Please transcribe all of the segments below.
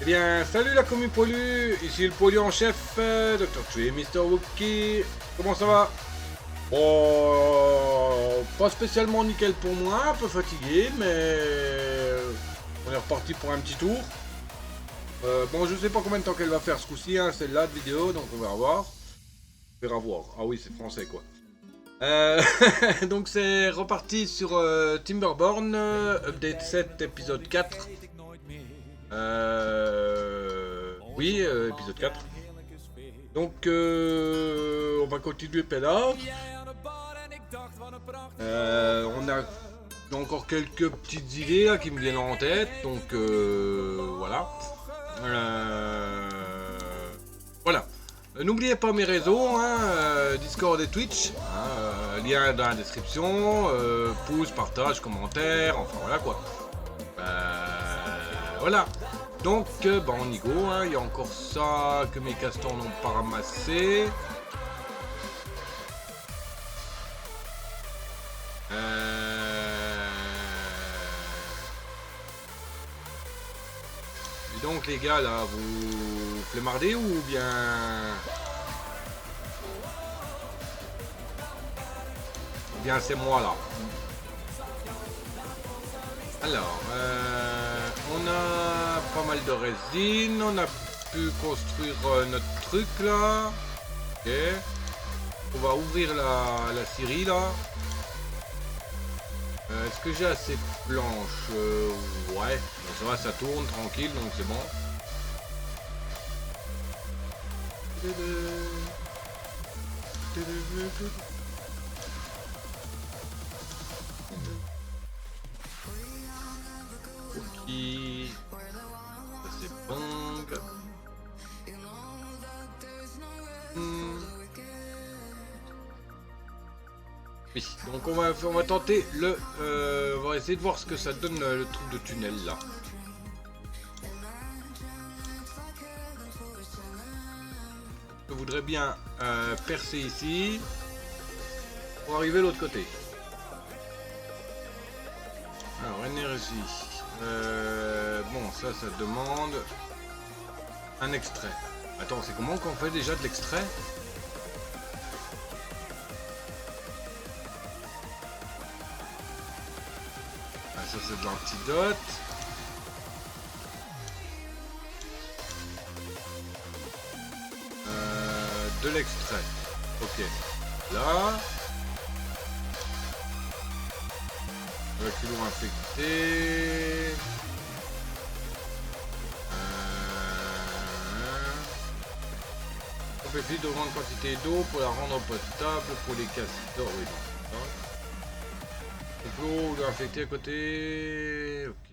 Eh bien, salut la commu pollue, ici le pollu en chef, Dr. Tree, Mr. Wookie. Comment ça va? Bon, pas spécialement nickel pour moi, un peu fatigué, mais on est reparti pour un petit tour. Bon, je sais pas combien de temps qu'elle va faire ce coup-ci, hein, celle-là de vidéo, donc on verra voir. On verra voir. Ah oui, c'est français quoi. Euh, donc c'est reparti sur Timberborn, update 7, épisode 4. Oui, épisode 4. Donc on va continuer pédale. On a encore quelques petites idées là, qui me viennent en tête, donc voilà. Voilà. N'oubliez pas mes réseaux, hein, Discord et Twitch, hein, lien dans la description, pouce, partage, commentaire, enfin voilà quoi. Voilà. Donc, bah, on y go, hein. Il y a encore ça que mes castors n'ont pas ramassé. Et donc les gars là, vous flemmardez ou bien c'est moi là. Alors, on a pas mal de résine, on a pu construire notre truc là. Ok. On va ouvrir la scierie là. Est-ce que j'ai assez de planches? Ouais, bon, ça va, ça tourne tranquille, donc c'est bon. Ok, ça c'est bon. Oui, donc on va tenter on va essayer de voir ce que ça donne le truc de tunnel là. Je voudrais bien percer ici pour arriver de l'autre côté. Alors énergie. Bon, ça demande un extrait. Attends, c'est comment qu'on fait déjà de l'extrait? Ah, ça c'est de l'antidote. De l'extrait. Ok. Là. Le kilo infecté. On fait plus de grande quantité d'eau pour la rendre potable pour les castors. Oui, complot ou infecté à côté. Ok.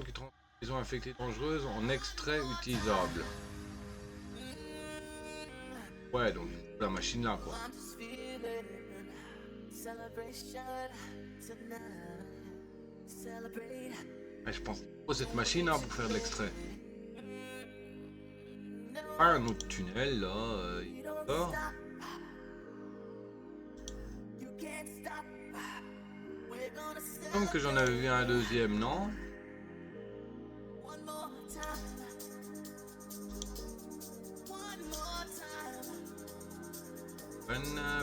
Qui transforme les eaux infectées dangereuses en extrait utilisable. Ouais, donc la machine là quoi. Ouais, je pense qu'il cette machine là pour faire de l'extrait. Ah, un autre tunnel là. Comme que j'en avais vu un deuxième, non?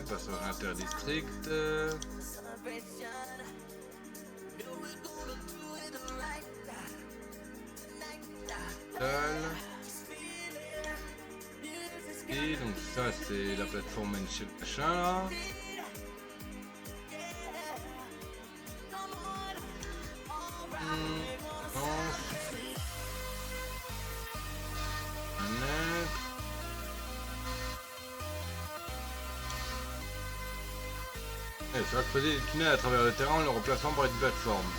Passage interdistrict. Et donc ça c'est la plateforme Manchel machin là. C'est vrai que faisait des tunnels à travers le terrain en le remplaçant par une plateforme.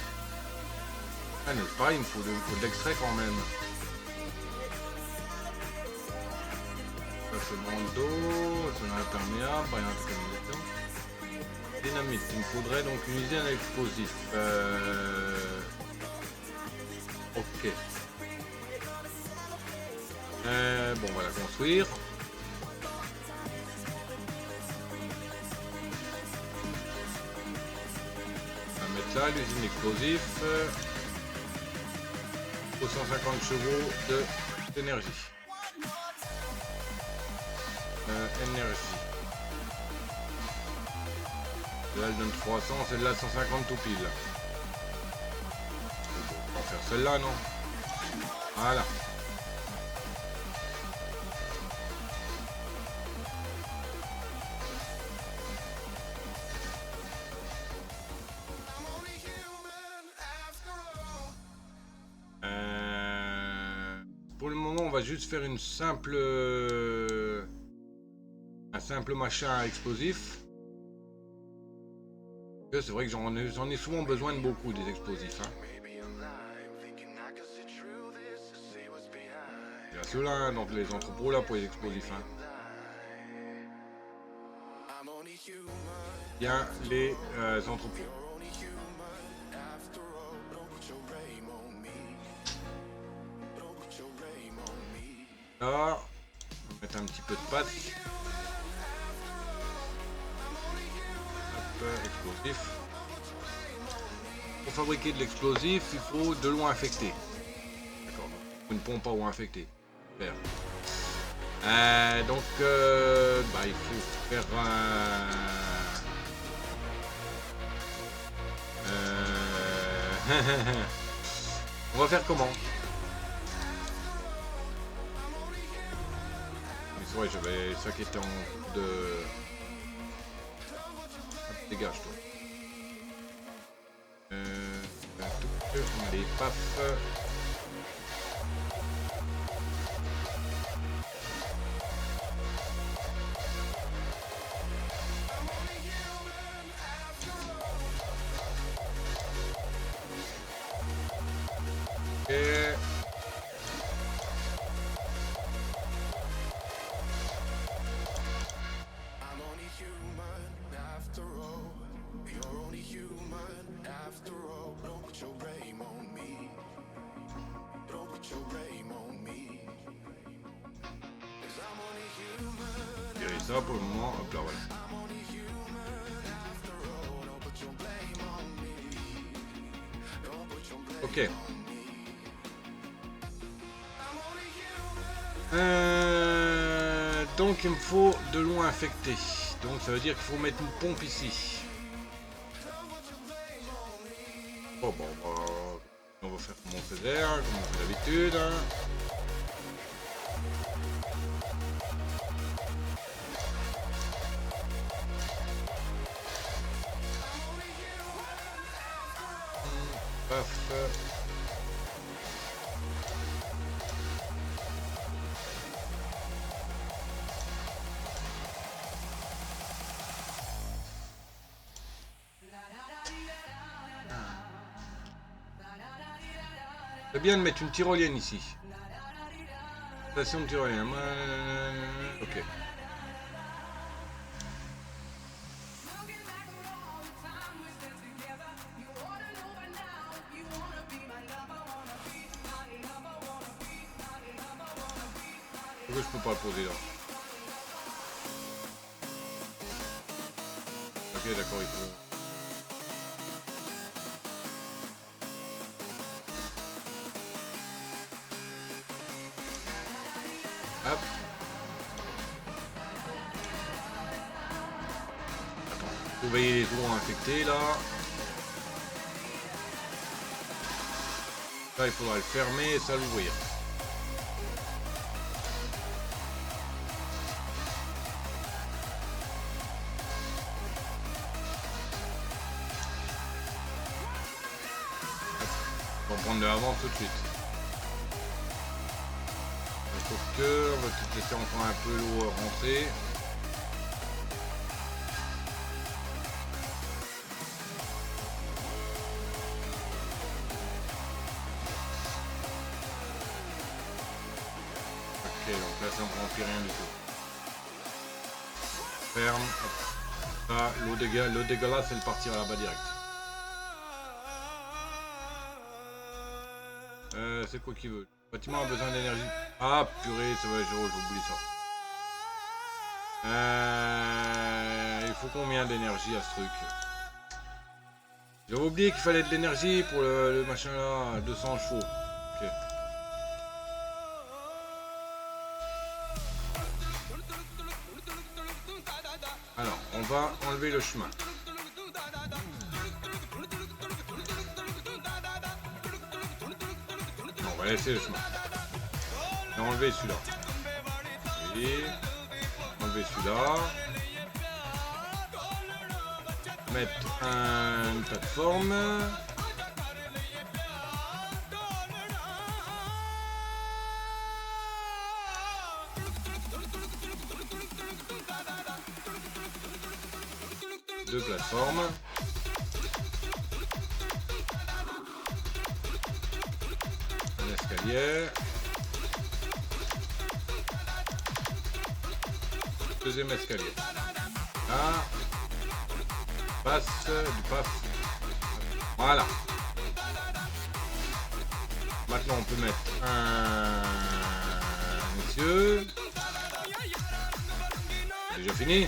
Ah mais c'est pareil, il me faut de l'extrait quand même. Ça c'est bandeau, c'est un imperméable, rien de communication. Dynamite, il me faudrait donc une usine à explosif. Ok. Bon, on va la construire. On va mettre là l'usine explosif. Aux 150 chevaux d'énergie. Énergie. Là elle donne 300, celle-là 150 tout pile. On va faire celle-là, non? Voilà. Pour le moment, on va juste faire une simple... un simple machin explosif. C'est vrai que j'en ai souvent besoin de beaucoup des explosifs. Hein. Il y a ceux-là, hein, donc les entrepôts là pour les explosifs. Hein. Il y a les entrepôts. Là, on va mettre un petit peu de pâte. Explosif. Pour fabriquer de l'explosif, il faut de l'eau infectée. D'accord. Une pompe à eau infectée. Super. Donc, bah, il faut faire on va faire comment? C'est vrai, j'avais ça qui était en de... Dégage toi. Allez, paf. Et... ça pour le moment, hop là, voilà. Ok. Donc il me faut de l'eau infectée. Donc ça veut dire qu'il faut mettre une pompe ici. Bon, on va faire comme on faisait, hein, comme on fait d'habitude. Hein. Paf. C'est bien de mettre une tyrolienne ici. Station de tyrolienne. Ok. Pourquoi je peux pas le poser là? Ok, d'accord, il faut... Hop. Attends, surveiller les eaux infectées là. Là, il faudra le fermer et ça l'ouvrir. On va prendre de l'avance tout de suite. Sauf que on va peut-être laisser encore un peu l'eau rentrer. Ok, donc là ça ne remplit rien du tout. Ferme. Hop. Là, l'eau dégueulasse elle partira là-bas direct. C'est quoi qu'il veut? Le bâtiment a besoin d'énergie. Ah purée, c'est vrai, j'oublie ça. Il faut combien d'énergie à ce truc? J'avais oublié qu'il fallait de l'énergie pour le machin là, 200 chevaux. Ok. on va enlever le chemin. Non, on va laisser le chemin. Et enlever celui-là. Et enlever celui-là. Mettre une plateforme. Deux plateformes. Un escalier. Deuxième escalier. Là. Passe, du passe. Voilà. Maintenant on peut mettre un monsieur. C'est déjà fini.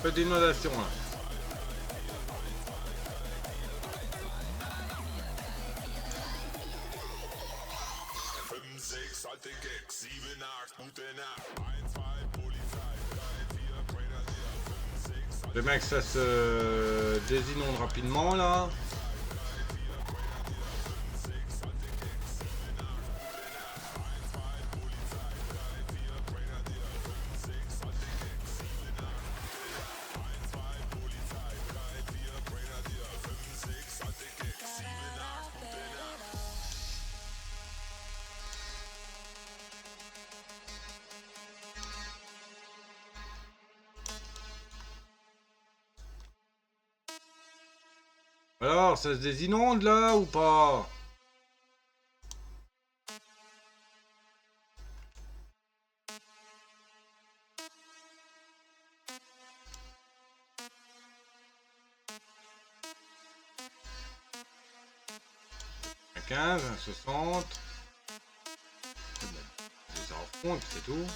Peu d'inondation là. Le mec, ça se désinonde rapidement là. Alors, ça se désinonde là ou pas? Un 15, un 60. Ça refond et puis c'est tout.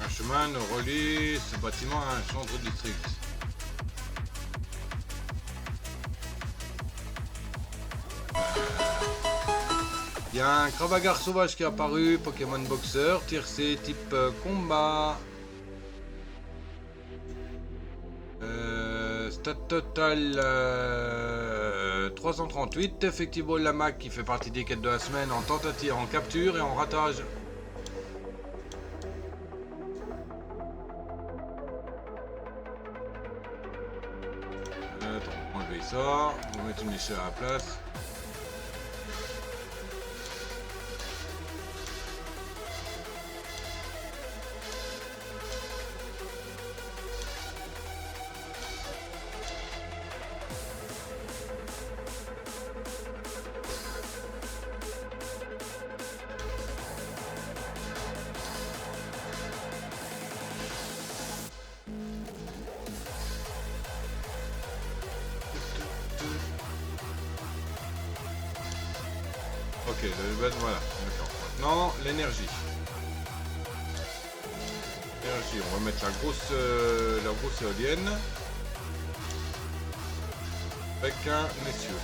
Un chemin nous relie ce bâtiment à un centre district. Il y a un Cravagar sauvage qui est apparu, Pokémon Boxer, tiercé type combat. Stat total 338. Effectivement, Lamac qui fait partie des quêtes de la semaine en tentative, en capture et en ratage. Attends, on va enlever ça. On va mettre une échelle à la place. Ok, voilà, d'accord. Maintenant, l'énergie. énergie, on va mettre la grosse éolienne. Avec un messieurs.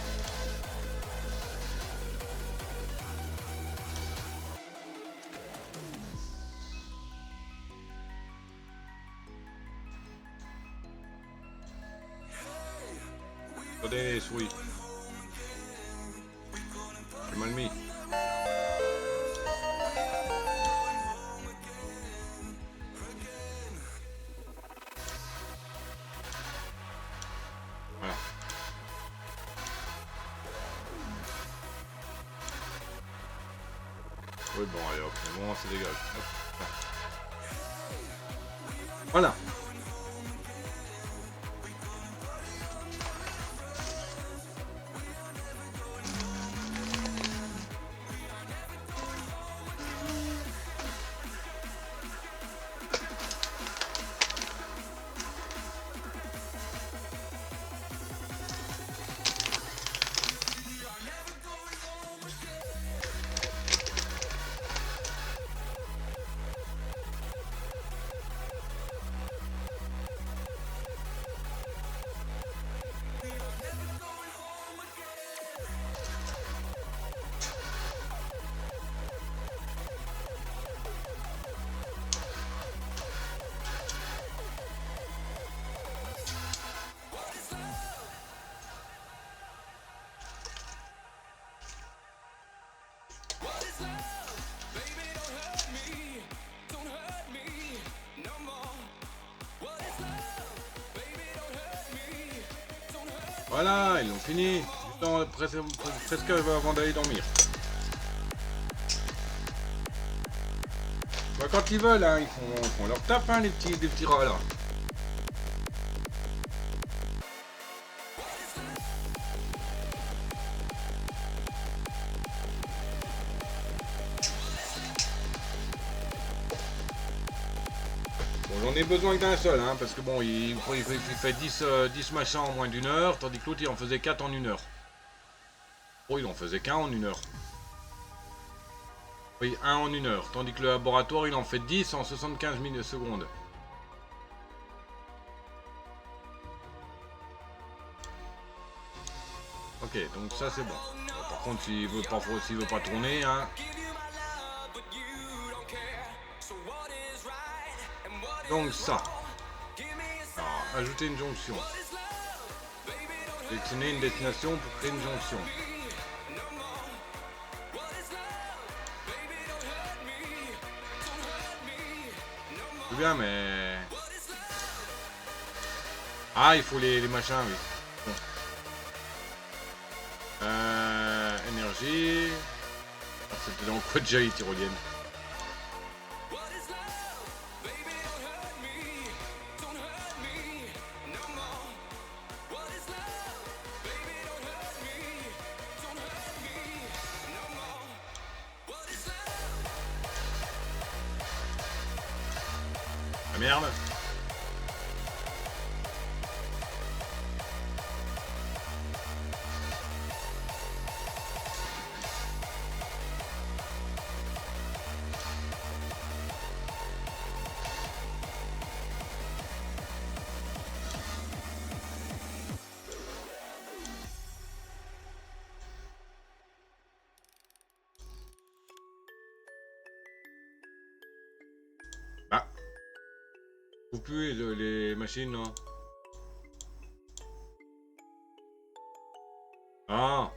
Attendez les souris. J'ai mal mis. Voilà. Oui bon allez hop, c'est bon, c'est dégage. Hop. Voilà. Voilà, ils l'ont fini. Presque avant d'aller dormir. Bah, quand ils veulent, hein, ils font leur taf, hein, les petits rats là. Bon, j'en ai besoin que d'un seul, hein, parce que bon, il fait 10 machins en moins d'une heure, tandis que l'autre il en faisait 4 en une heure. Oh, il en faisait qu'un en une heure. Oui, un en une heure, tandis que le laboratoire il en fait 10 en 75 secondes. Ok, donc ça c'est bon. Par contre, s'il veut pas tourner, hein. Donc ça. Alors, ajouter une jonction. Sélectionner une destination pour créer une jonction. C'est bien, mais... Ah, il faut les machins, oui. Bon. Énergie... Ah, c'était dans quoi déjà les tyroliennes? Ah merde. Ah. Faut plus les machines, non? Ah.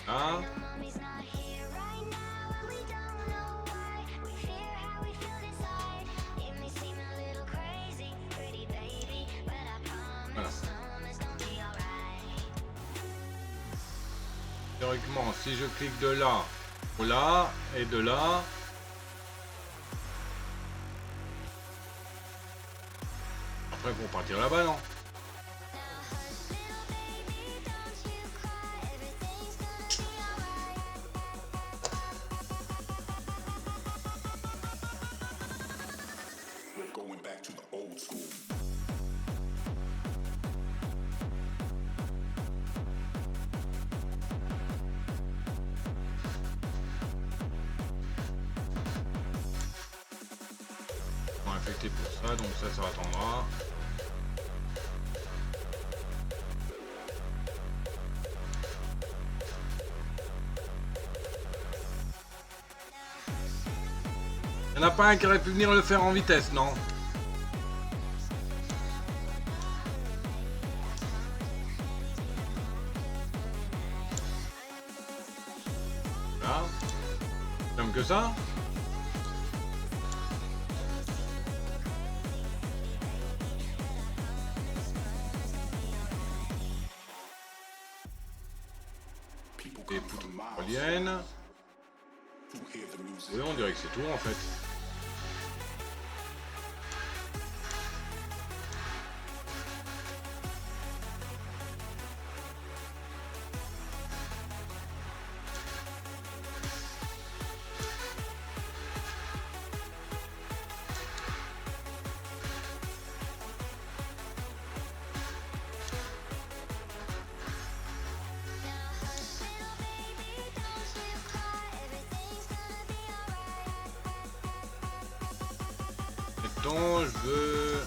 Ah. Voilà. Théoriquement, si je clique de là au là et de là, après pour partir là-bas, non? affecté pour ça, donc ça attendra. Il n'y en a pas un qui aurait pu venir le faire en vitesse, non? Voilà. Comme que ça. Des poutres éoliennes. Oui, on dirait que c'est tout en fait. Mettons, je veux...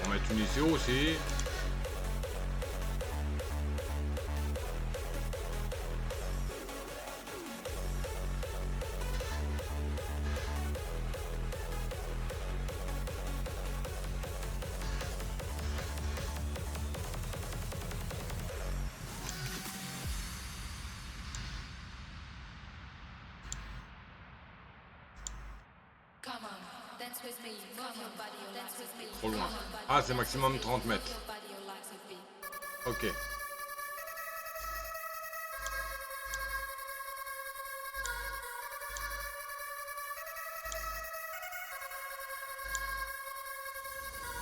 On va mettre une ici aussi. Trop loin. Ah, c'est maximum 30 mètres. Ok.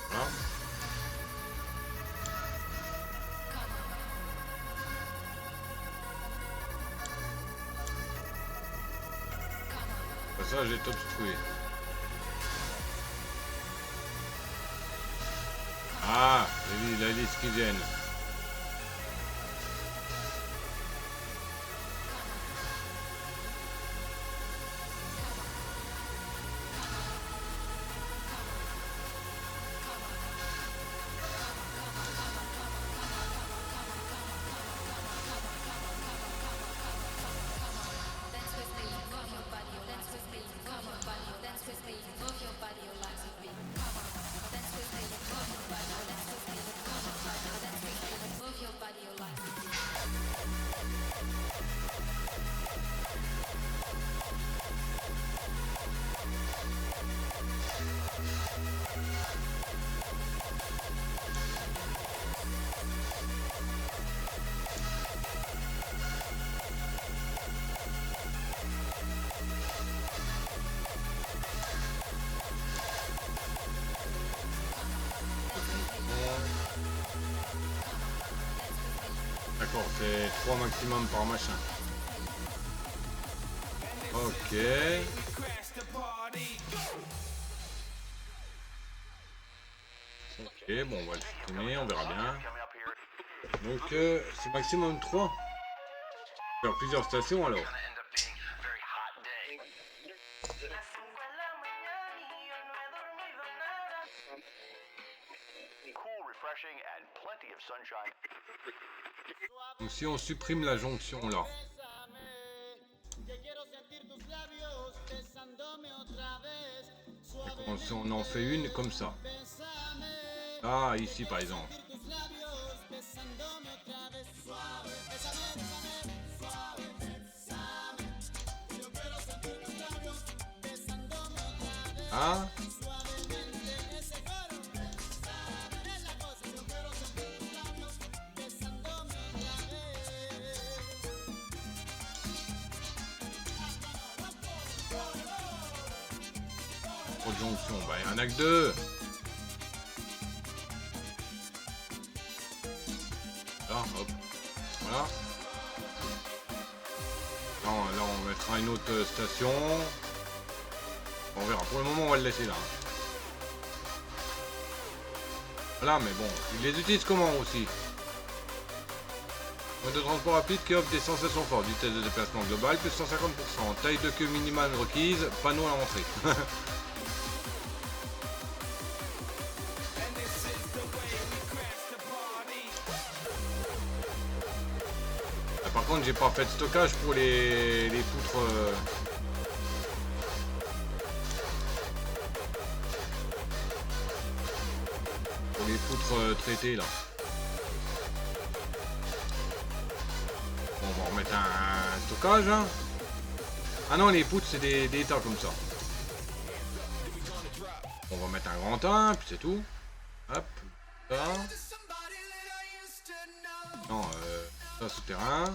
Voilà. Le passage est obstrué. Ah, la liste qui gêne. D'accord, c'est 3 maximum par machin. Ok. Ok, bon, on va le supprimer, on verra bien. Donc, c'est maximum 3. Faire plusieurs stations alors. Donc si on supprime la jonction là. On en fait une comme ça. Ah, ici par exemple. Ah. Trop de jonction, bah il y en a que 2. Là, hop. Voilà. Non, là on mettra une autre station. On verra. Pour le moment on va le laisser là. Voilà, mais bon, ils les utilisent comment aussi? Mode de transport rapide qui offre des sensations fortes. Vitesse de déplacement globale plus 150%. Taille de queue minimale requise. Panneau à l'entrée. Par contre, j'ai pas fait de stockage pour les poutres. Pour les poutres traitées là. Bon, on va remettre un stockage. Hein. Ah non, les poutres c'est des tas comme ça. On va mettre un grand 1, puis c'est tout. Hop, ça. Non, ça souterrain.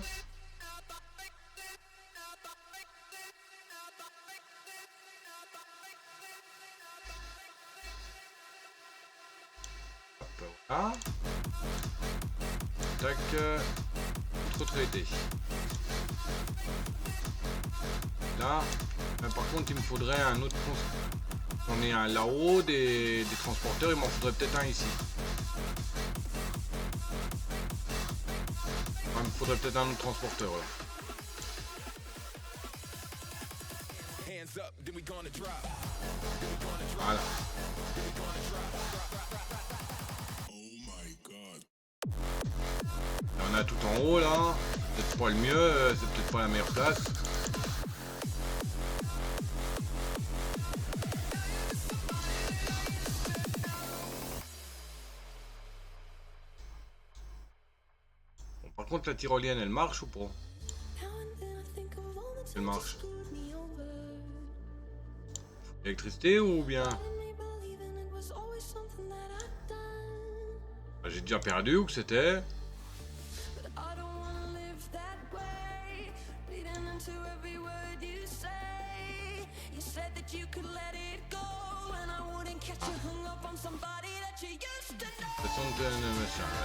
Hop, voilà. Tac. Retraité. Là. Par contre, il me faudrait un autre. J'en ai un là-haut, des transporteurs, il m'en faudrait peut-être un ici. Il me faudrait peut-être un autre transporteur là. Voilà. On a tout en haut là. C'est peut-être pas le mieux, c'est peut-être pas la meilleure place. Bon, par contre la tyrolienne elle marche ou pas? Elle marche. Électricité ou bien? Ah, j'ai déjà perdu où que c'était?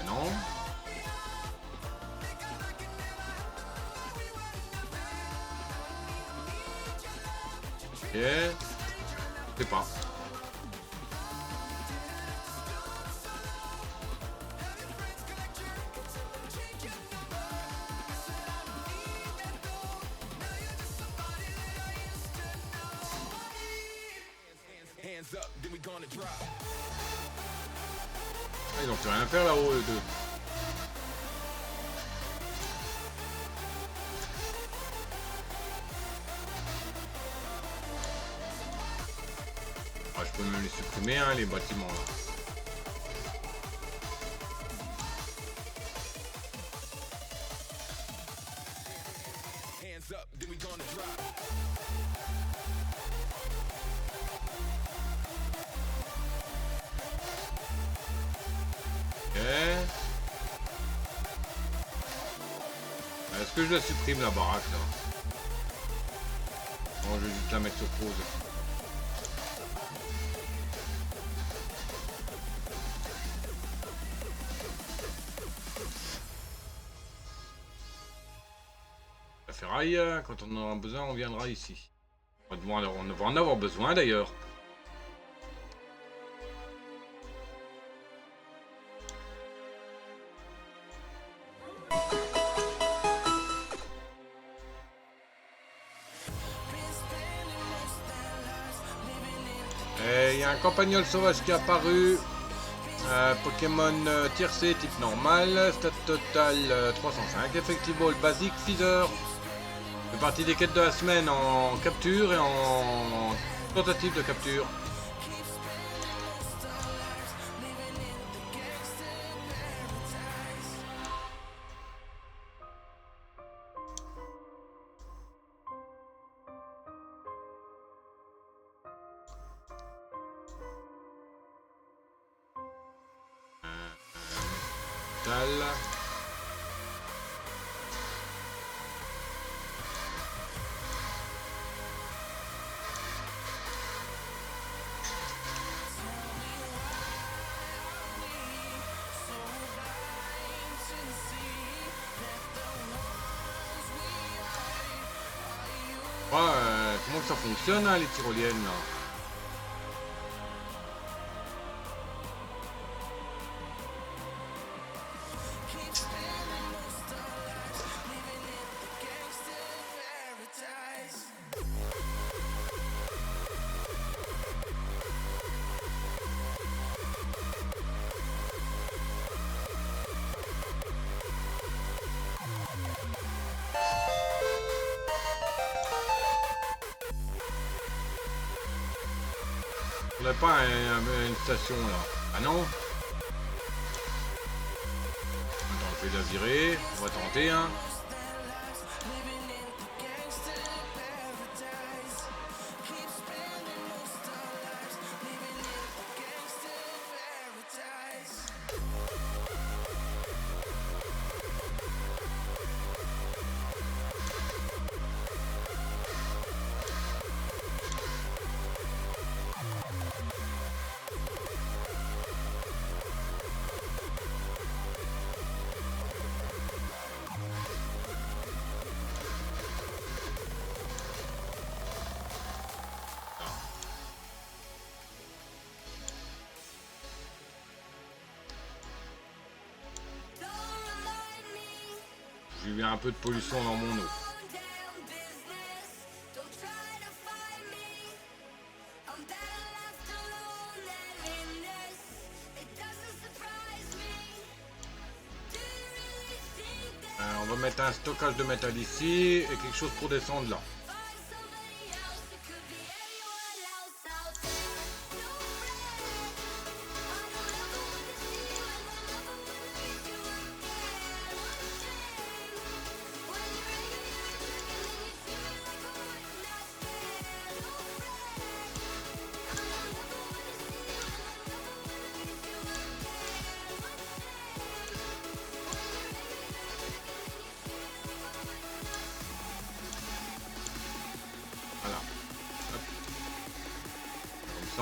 Non. Ok. Je sais pas. Ah, ils ont plus rien à faire là-haut, eux deux. Ah, je peux même les supprimer, hein, les bâtiments là. Est-ce que je la supprime la baraque là? Non, je vais juste la mettre sur pause. La ferraille, quand on en aura besoin, on viendra ici. On va en avoir besoin d'ailleurs. Il y a un campagnol sauvage qui est apparu. Pokémon tiercé type normal. Stat total 305. Effective ball basique 6 heures. C'est partie des quêtes de la semaine en capture et en tentative de capture. Comment que ça fonctionne hein, les tyroliennes là? n'a pas une station là. Ah non. Attends, je vais la virer. On va tenter, hein. J'ai eu un peu de pollution dans mon eau. On va mettre un stockage de métal ici et quelque chose pour descendre là.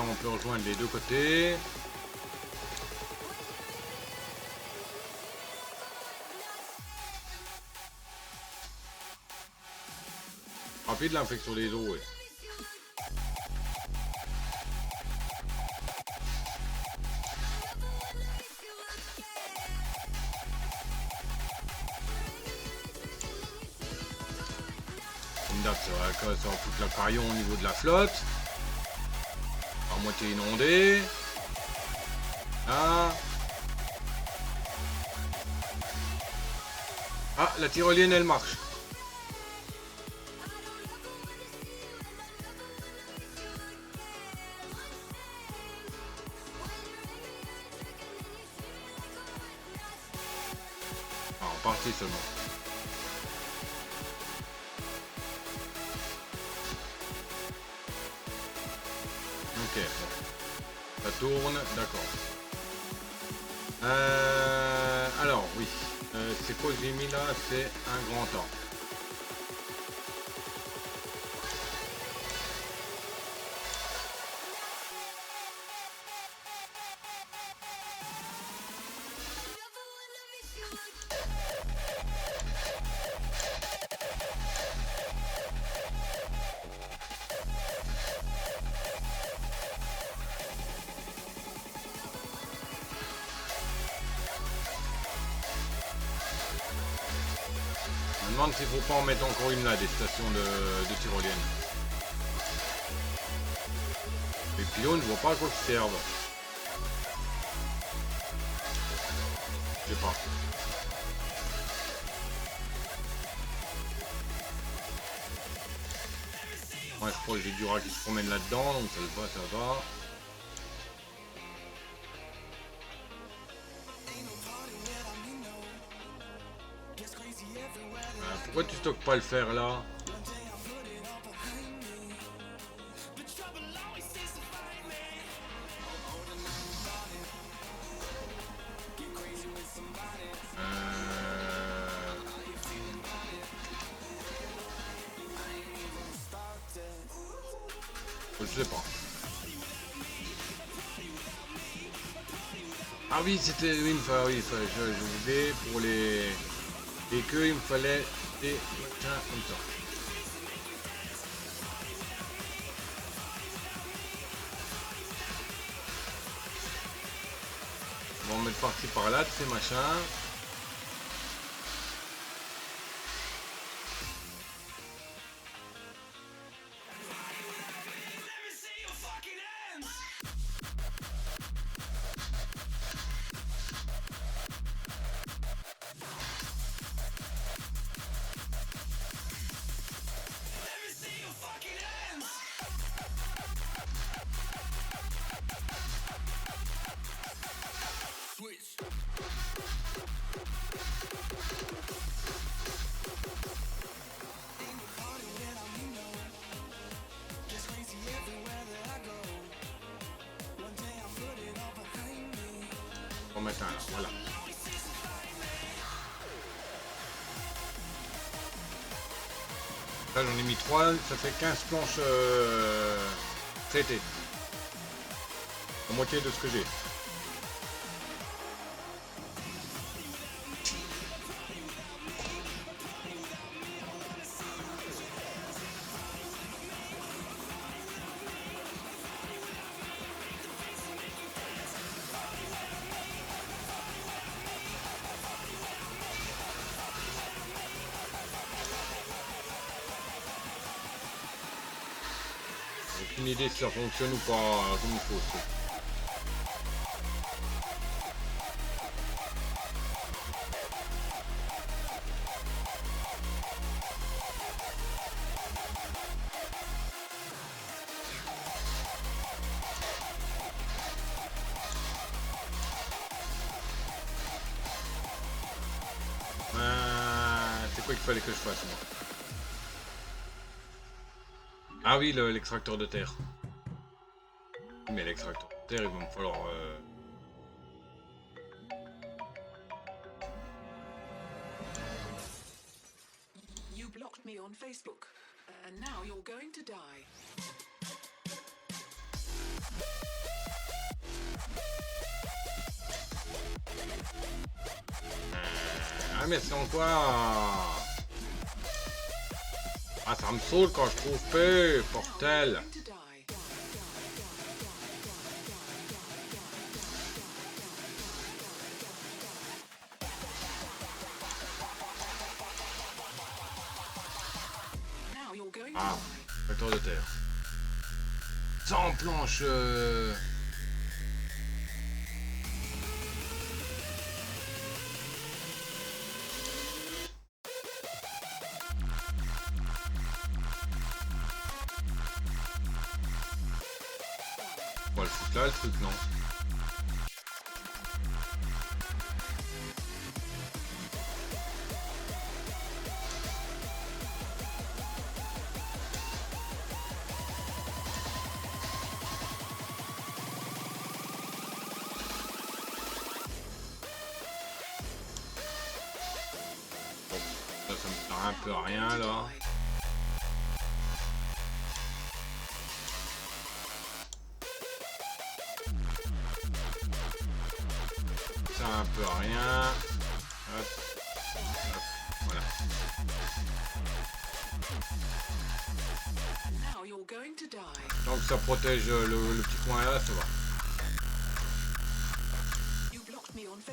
On peut rejoindre les deux côtés. Rapide l'infection des eaux, ouais. Une date, ça va foutre l'aquarium au niveau de la flotte. À moitié inondé. Ah. Ah, la tyrolienne elle marche. Ah, en partie seulement. Ok, bon. Ça tourne, d'accord. Alors, oui. C'est quoi que j'ai mis là? C'est un grand temps. Je me demande s'il faut pas en mettre encore une là, des stations de tyroliennes. Les pylônes, je vois pas à quoi ils servent. Je sais pas. Ouais, je crois que j'ai du rat qui se promène là-dedans, donc ça va, ça va. Pourquoi tu stockes pas le fer là? Je sais pas. Ah oui, c'était... Oui, je voulais pour les... Et que il me fallait des machins comme ça. On va en mettre parti par là de ces machins. On va mettre un là, voilà. Là j'en ai mis 3, ça fait 15 planches traitées. La moitié de ce que j'ai. Aucune idée si ça fonctionne ou pas comme il faut. C'est quoi qu'il fallait que je fasse moi? Ah oui, l'extracteur de terre. Mais l'extracteur de terre, il va me falloir... You blocked me on Facebook, and now you're going to die. Ah mais c'est en quoi? Ah ça me saoule quand je trouve peu, portel. Ah, facteur de terre. 100 planches. On va le foutre là le truc, non? Bon, ça me sert un peu à rien là. Ça un peu à rien. Hop. Hop. Voilà. Donc ça protège le petit coin là, ça va.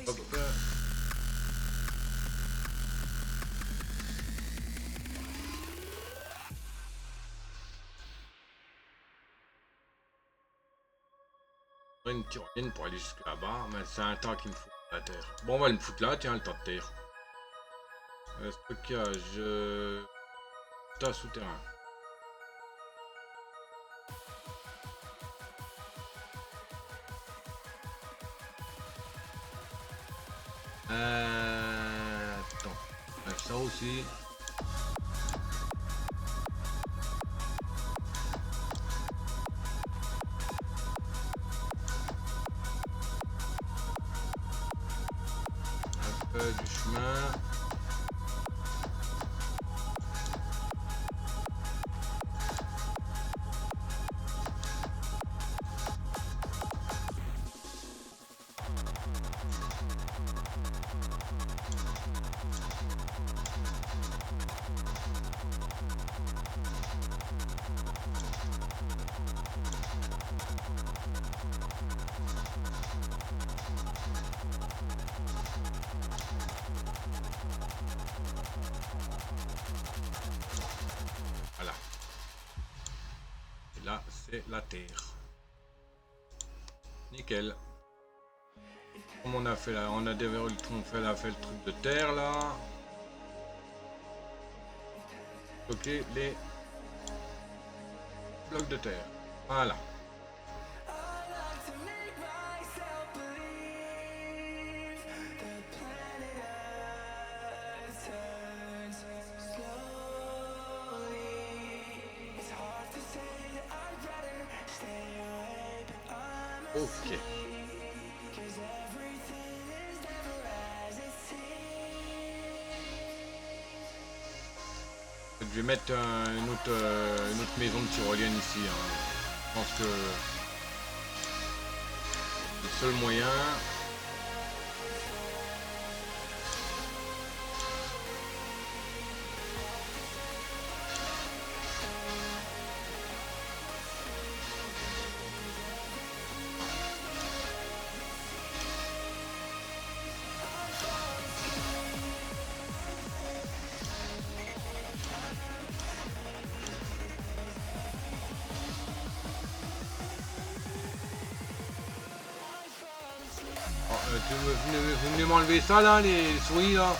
Hop. Une tyrolienne pour aller jusque là-bas, mais c'est un tas qu'il me faut la terre. Bon, on va le foutre là, tiens, le tas de terre. Stockage. Tas souterrain. Attends. Ça aussi. Du chemin. Voilà. Et là, c'est la terre. Nickel. Comme on a fait là, on a déverrouillé le tronc, on a fait le truc de terre là. Ok, les blocs de terre. Voilà. Ok. Je vais mettre une autre maison de tyrolienne ici. Hein. Je pense que le seul moyen. Vous venez m'enlever ça là, les souris là.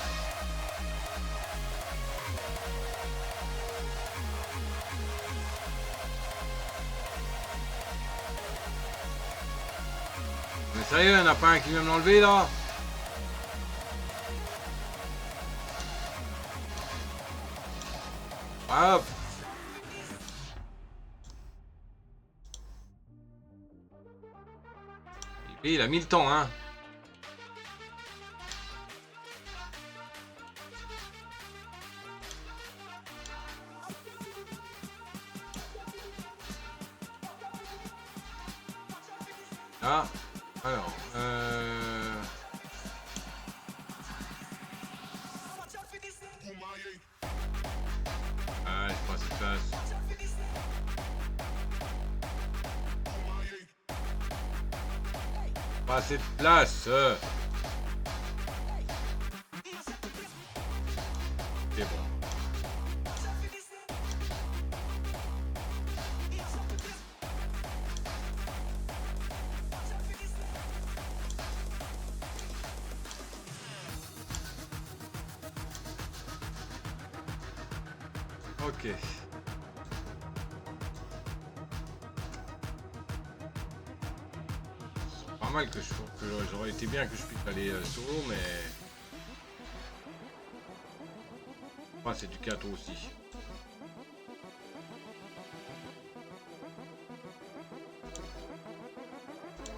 Mais sérieux, il n'y en a pas un qui vient me l'enlever là. Hop. Et il a mis le temps, hein. Ah, alors, ah, je passe de place. Pas assez de place. C'est bon. Ok. C'est pas mal que j'aurais été bien que je puisse aller solo, mais ah, c'est du gâteau aussi.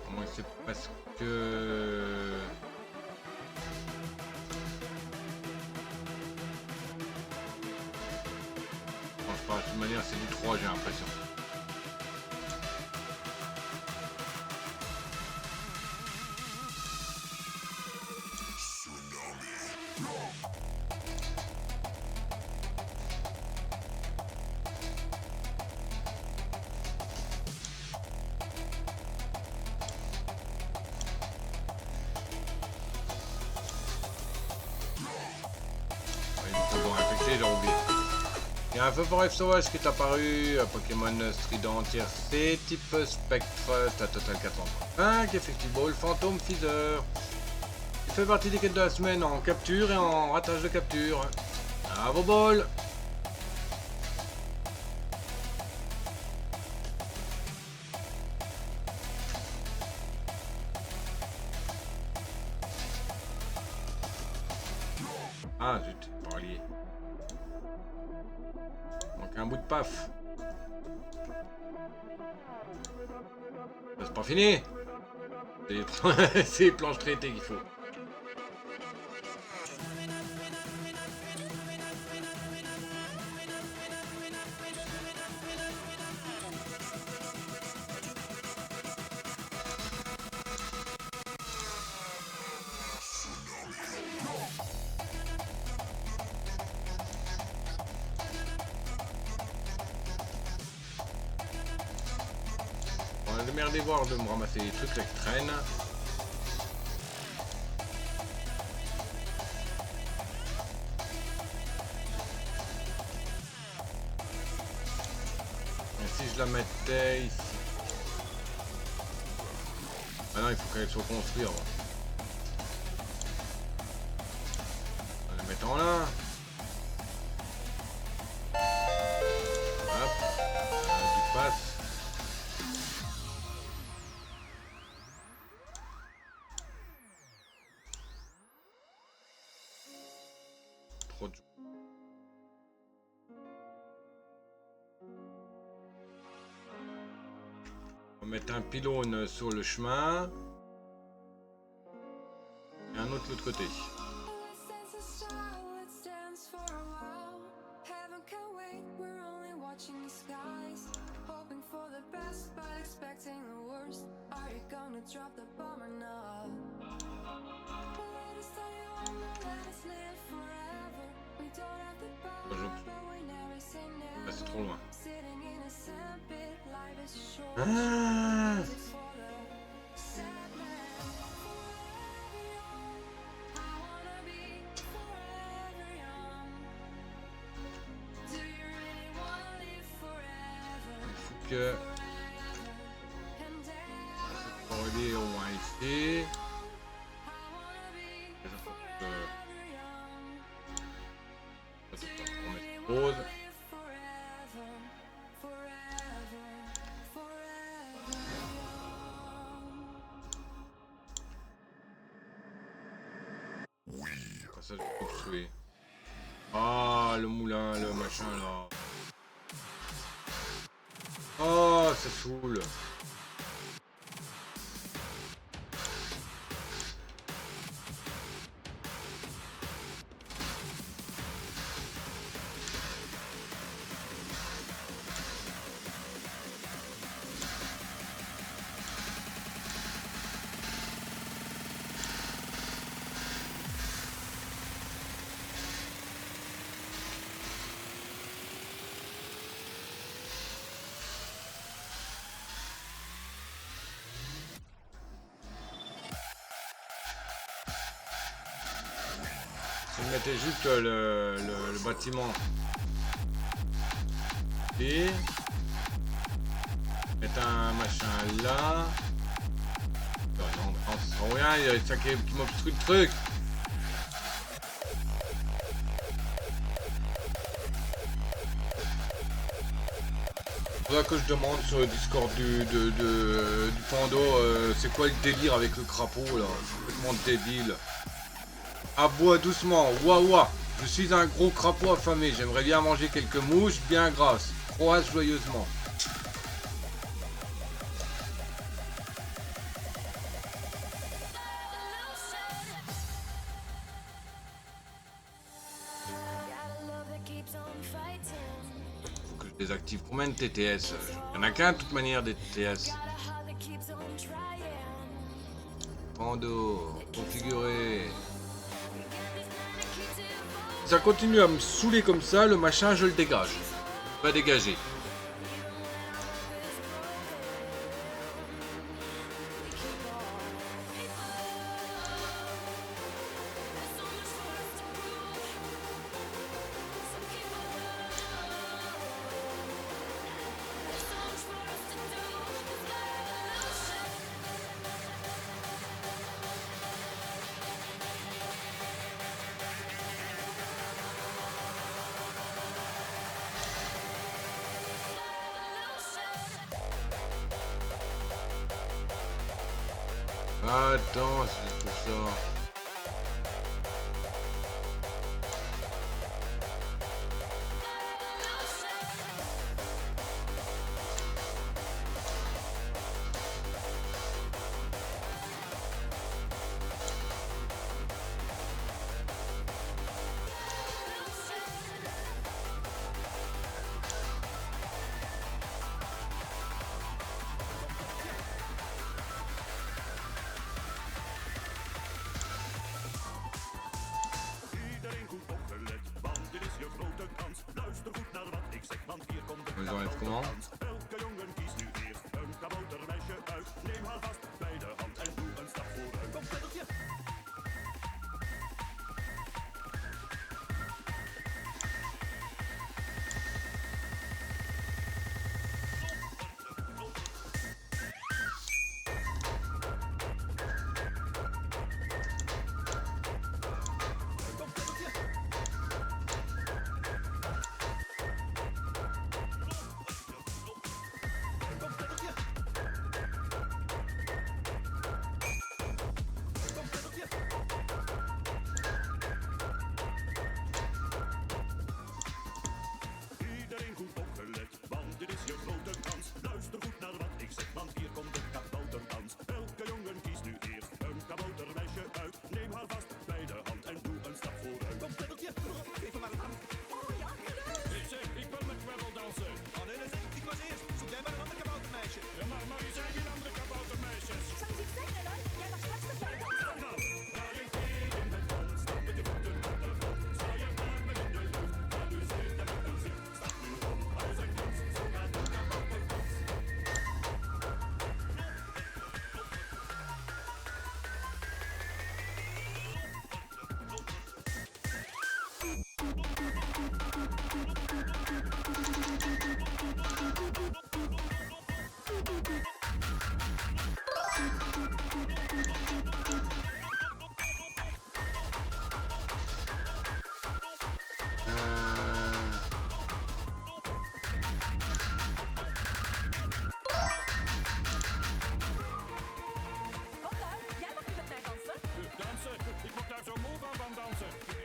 À moins que c'est parce que je pense pas. De toute manière, c'est du 3, j'ai l'impression. J'ai oublié. Il y a un feu forêt sauvage qui est apparu, un Pokémon Strident tiercé, type spectre, c'est un total 435, effectivement le fantôme Feather. Il fait partie des quêtes de la semaine en capture et en ratage de capture. À vos bols. Ah zut, pas relié. Donc un bout de paf. C'est pas fini. C'est les planches traitées qu'il faut. On va démerder voir de me ramasser les trucs là qui traînent. Et si je la mettais ici. Ah non, il faut qu'elle soit construite. On va la mettre en là. Hop. Du passe. Trop de... On va mettre un pylône sur le chemin. Et un autre de l'autre côté. watching the skies, hoping for the best but expecting the worst. Are you gonna drop the bomb or not? Let us tell you let us live forever. We don't have the power, but we never say never. C'est trop loin. Sitting in a sandpit, life is short. Ah, It's for the sad man. Forever young, I wanna be forever young. Do you really wanna live forever? faut que And ever, pour aider au moins ici. I wanna be forever young. On met pause. Live forever, forever, forever young. Passage obstrué. Ah, le moulin, le machin là. Oh, ça saoule. Si vous mettez juste le bâtiment et mettre un machin là. Non, ça sert à rien, il y a ça qui m'obstrue le truc. Faudra que je demande sur le Discord du Pando, c'est quoi le délire avec le crapaud là? Complètement débile. Aboie doucement, waouh. Je suis un gros crapaud affamé, j'aimerais bien manger quelques mouches bien grasses. Croise joyeusement. Faut que je désactive combien de TTS? Il n'y en a qu'un de toute manière des TTS. Pando, configuré. Ça continue à me saouler comme ça, le machin je le dégage. Pas dégager. Attends, c'est tout ça. On les enlève comment?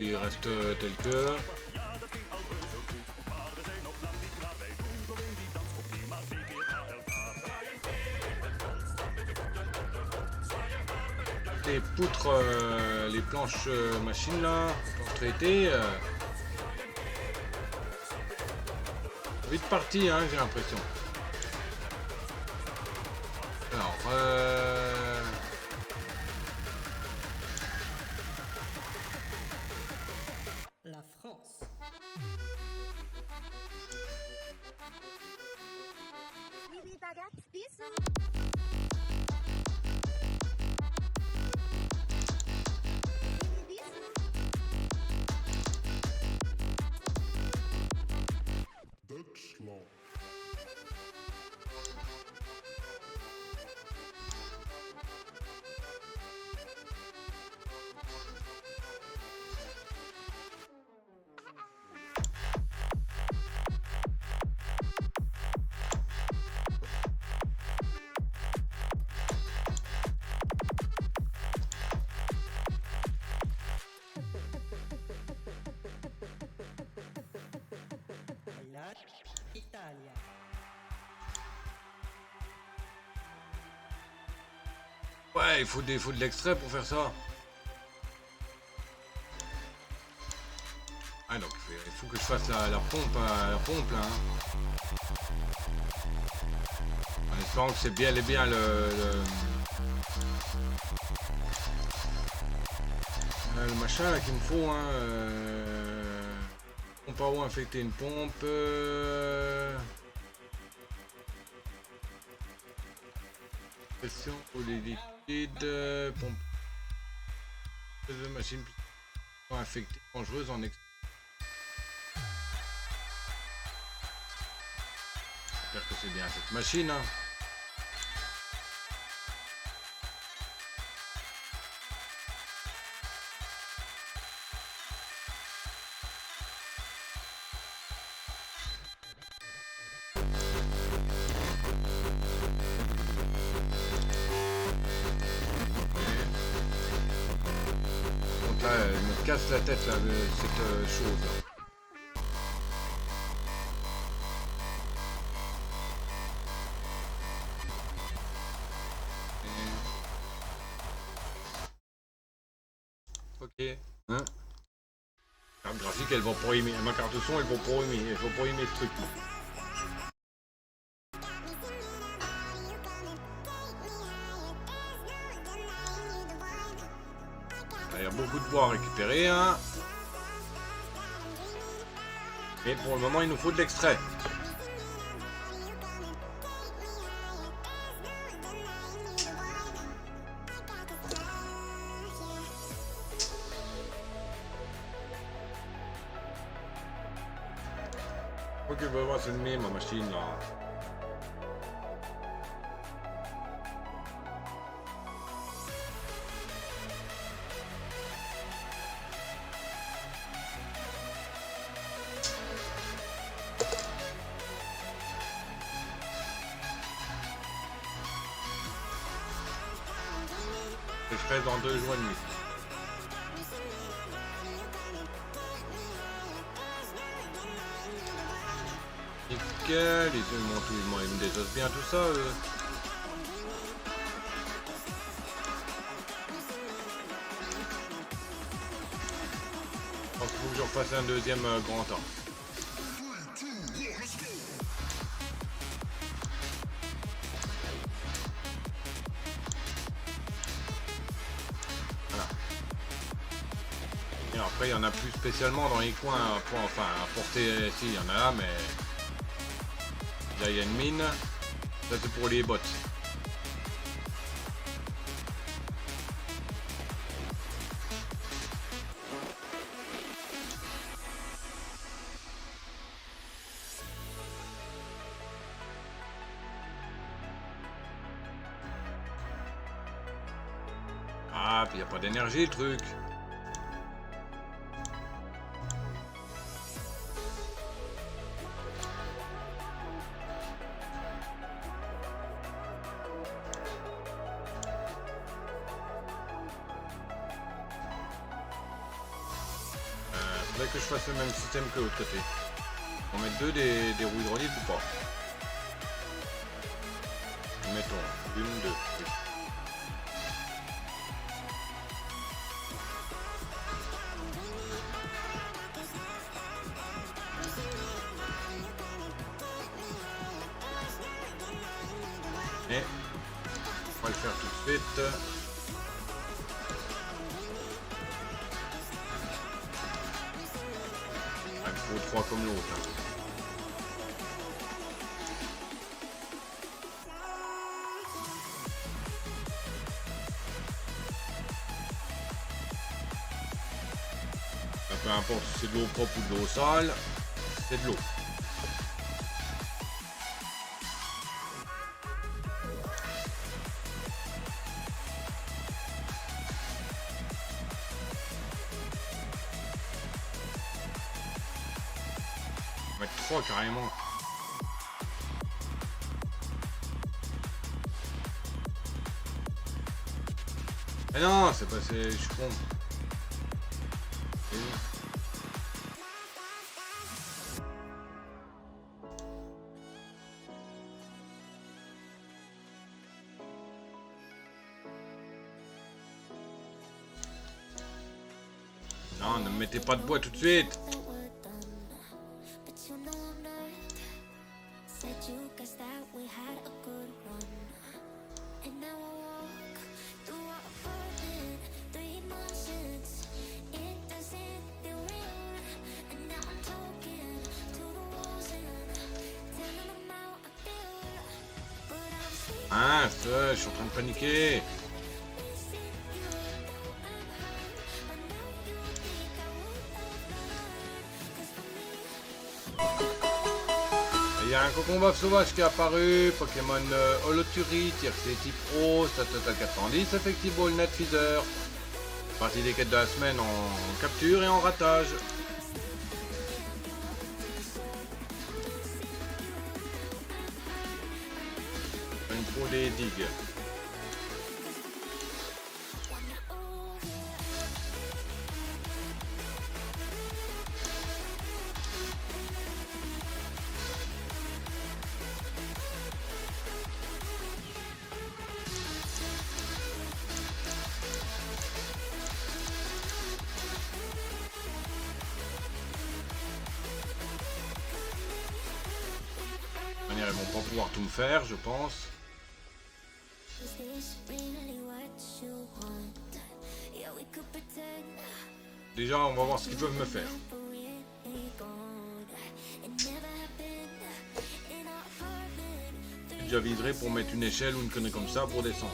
il reste tel que. Les poutres, les planches machines là, planches traitées. Vite parti, hein, j'ai l'impression. Alors, La France. Oui, oui, baguette, bisous. Oui, oui, bisous. Bailar Italia. ouais, il faut de l'extrait pour faire ça. Ah donc il faut que je fasse la pompe là. Hein. En espérant que c'est bien et bien le machin là qu'il me faut. Hein, pompe à eau, infecter une pompe. Pression pour les liquides. Pompe de machine infectée dangereuse en extrait. J'espère que c'est bien cette machine. Hein. Donc là, elle me casse la tête là, cette chose là. Ok. Hein, carte graphique, elles vont pas aimer. Ma carte son, elles vont pas aimer. Elles vont pas aimer ce truc là. Il y a beaucoup de bois à récupérer. Hein. Mais pour le moment, il nous faut de l'extrait. Ok, bah voir, c'est le mien, ma machine là. Je ferai dans 2 jours et demi. Nickel, ils me désossent bien tout ça. Je pense qu'il faut que je refasse un deuxième grand temps. Voilà. Et après, il y en a plus spécialement dans les coins, enfin, à porter, si, il y en a là, mais là, il y a une mine. Ça, c'est pour les bottes. Ah, puis il n'y a pas d'énergie, le truc. Faudrait que je fasse le même système que l'autre côté. On va mettre des roues hydrauliques ou pas? Mettons une, deux. Oui. Et on va le faire tout de suite. Il faut 3 comme l'autre. Hein. Peu importe si c'est de l'eau propre ou de l'eau sale, c'est de l'eau. On va mettre 3 carrément. Mais non, c'est pas, je suis con. Non, ne me mettez pas de bois tout de suite. Ah, je suis en train de paniquer. Il y a un cocomba sauvage qui est apparu, Pokémon Holoturi, TRC type Pro, Stat Total 410, Effective Net Feather. Partie des quêtes de la semaine en capture et en ratage. Une pro des digues. Ils vont pas pouvoir tout me faire, je pense. Déjà, on va voir ce qu'ils peuvent me faire. Déjà viserai pour mettre une échelle ou une connerie comme ça pour descendre.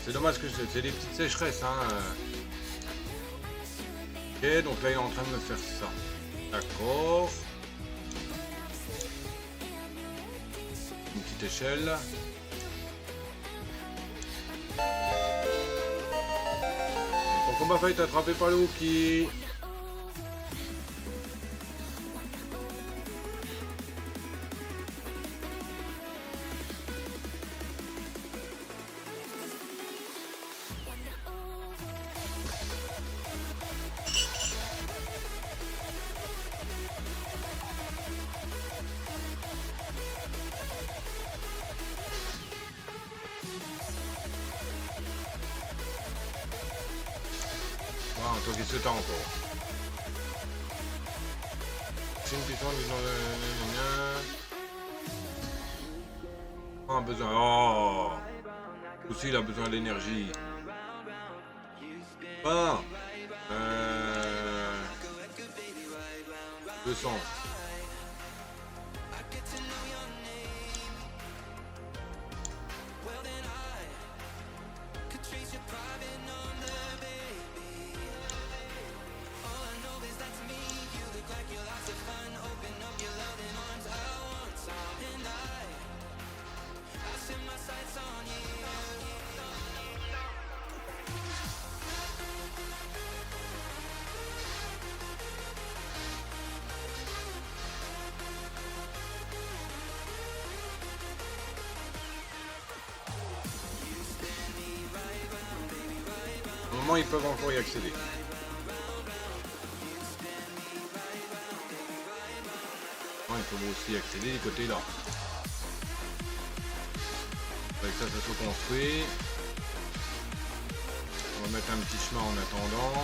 C'est dommage que c'est des petites sécheresses, hein. Ok, donc là il est en train de me faire ça. D'accord. Une petite échelle. Pour combat fight attrapé par le Wookie. Ah, toi qu'est-ce que t'as encore? C'est une puissance du besoin. Oh! Aussi il a besoin d'énergie. Ah! 200. moment, ils peuvent encore y accéder. Bon, ils peuvent aussi y accéder du côté là. Avec ça, ça se construit. On va mettre un petit chemin en attendant.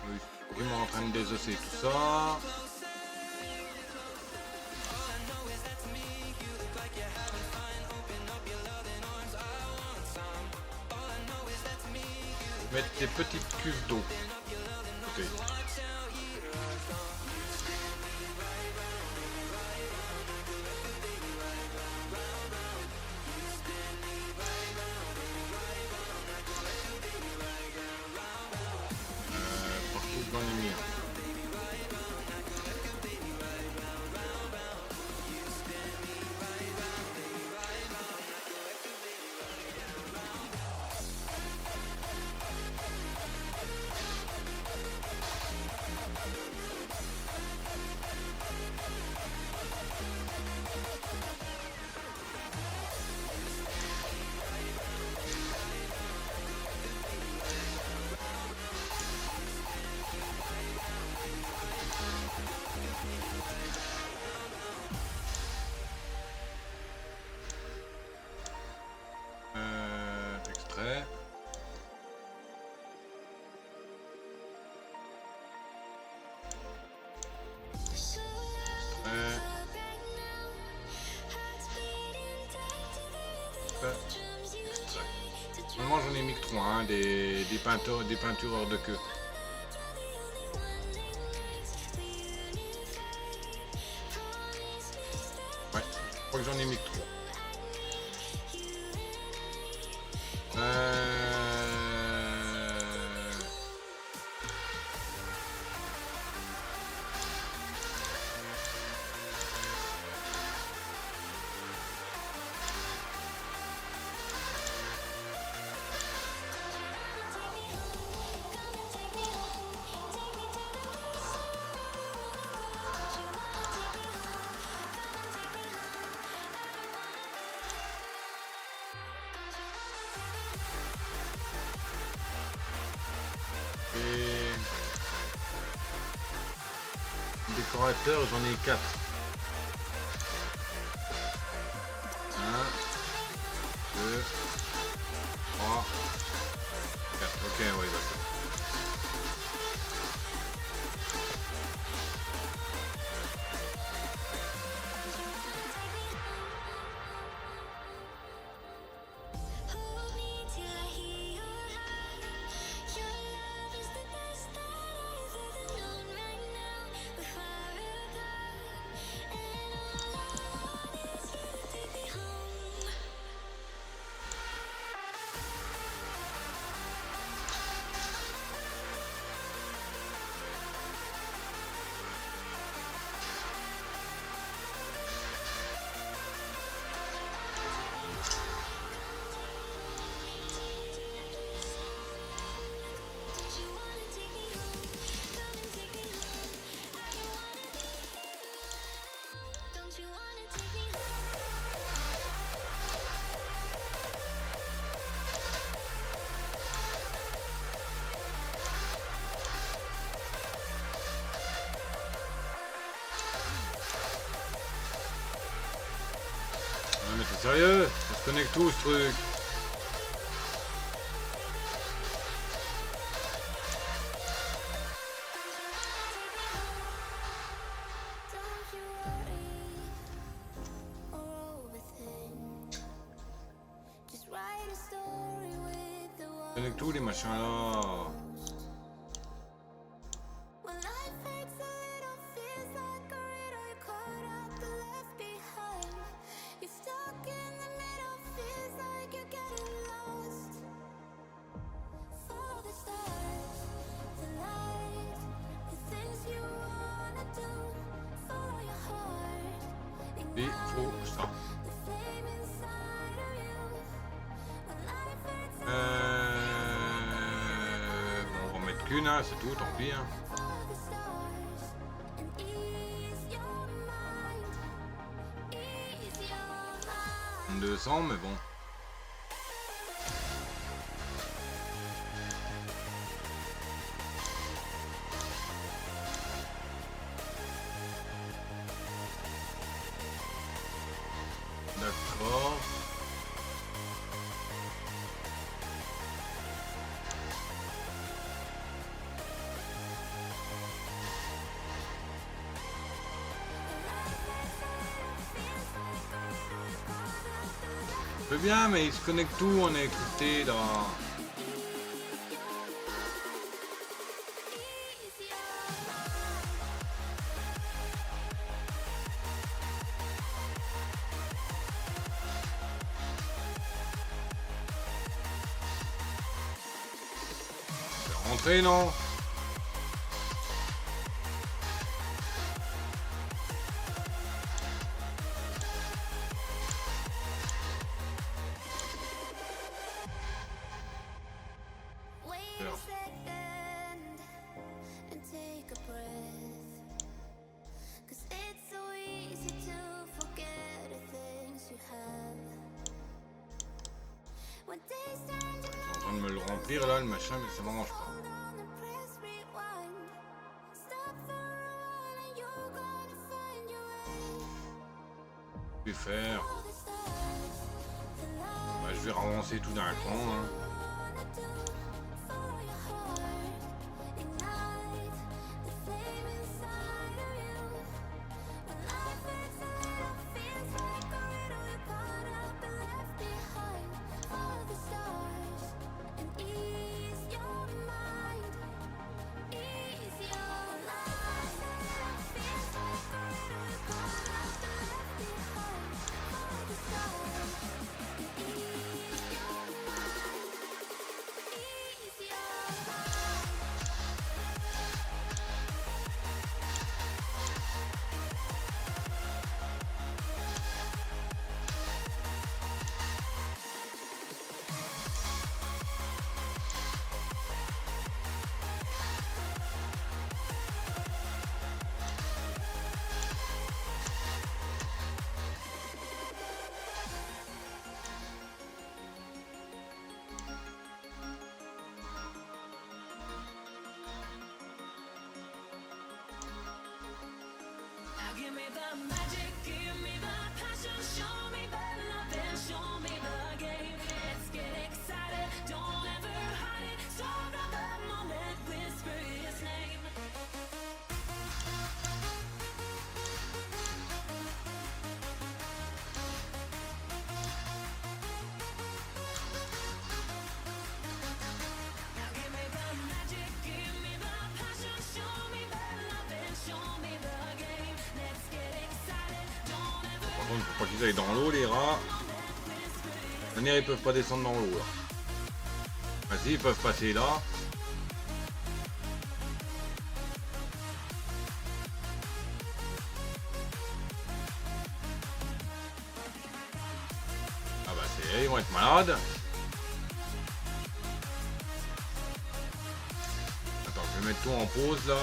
Oui, vraiment en train de désosser tout ça. Mettre des petites cuves d'eau. Ok. Partout dans les murs. Extrait. Extrait. Normalement j'en ai mis que 3, hein, des peintureurs de queue. Ouais, je crois que j'en ai mis que 3. Et décorateur, j'en ai 4. 1, 2, 3, 4. Ok, oui, d'accord. Hold me till I hear your heart. Your love is the best that I've ever known. Right now we're far apart, and all I want is you to take me home. Don't you wanna take me home? Come and take me home. I don't wanna leave you alone. Don't you wanna take me home? Non mais t'es sérieux? Ça se connecte où ce truc? Don't you worry or overthink. Just write a story with the words. Connecte où les machins là? When life makes a little feels like a riddle, you're caught up and left behind. You're stuck in the middle, feels like you're getting lost. Follow the stars, the light, the things you wanna do. Follow your heart and Il faut ça. Bon, on va en mettre qu'une, hein, c'est tout, tant pis. Hein. 200, mais bon. D'accord. C'est bien, mais il se connecte tout, on est écouté dans... C'est rentré, non? Wait a second and take a breath. 'Cause it's so easy to forget the things you have. When days turn to Je suis en train de me le remplir là, le machin, mais ça m'arrange pas. hold on and press rewind. Stop for a while and you're gonna find your way. Je vais faire... All the stars, the light Bah, je vais relancer tout d'un cran. Hein. wanna do. Follow your heart, ignite the flame inside of you. When life hits a little, feels like a riddle, you're caught up and left behind. Follow the stars and ease your mind, ease your life. Feels like a riddle, you're caught up and left behind. Follow the stars and ease your mind, ease your mind. Now give me the magic, give me the passion, show me the love and show me the game. Let's get excited, don't ever hide it. Start of the moment, whisper his name. Now give me the magic, give me the passion, show me the love and show me the game. Let's get excited, don't ever Par contre, faut pas qu'ils aillent dans l'eau, les rats. De toute manière, ils peuvent pas descendre dans l'eau. Là. Ah si, ils peuvent passer là. Ah bah c'est, ils vont être malades. Attends, je vais mettre tout en pause là.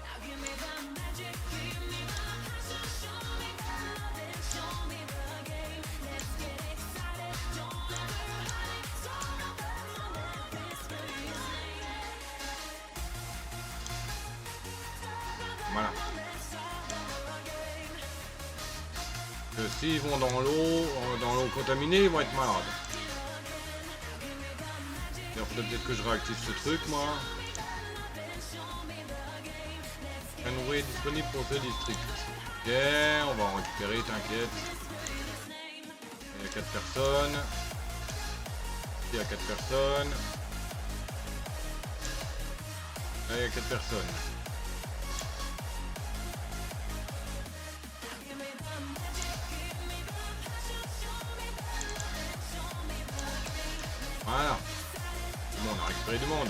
Now give me the magic, give me the passion, show me the love and show me the game. Let's get excited, don't ever hide it. Start of the moment, whisper his name. Voilà. Let's start over again. Que s'ils vont dans l'eau contaminée, ils vont être malades. Il faudrait peut-être que je réactive ce truc, moi. Canway disponible pour ce district. Ok, on va en récupérer, t'inquiète. Il y a 4 personnes. Il y a 4 personnes. Là, il y a 4 personnes. Voilà. Bon, on a récupéré du monde.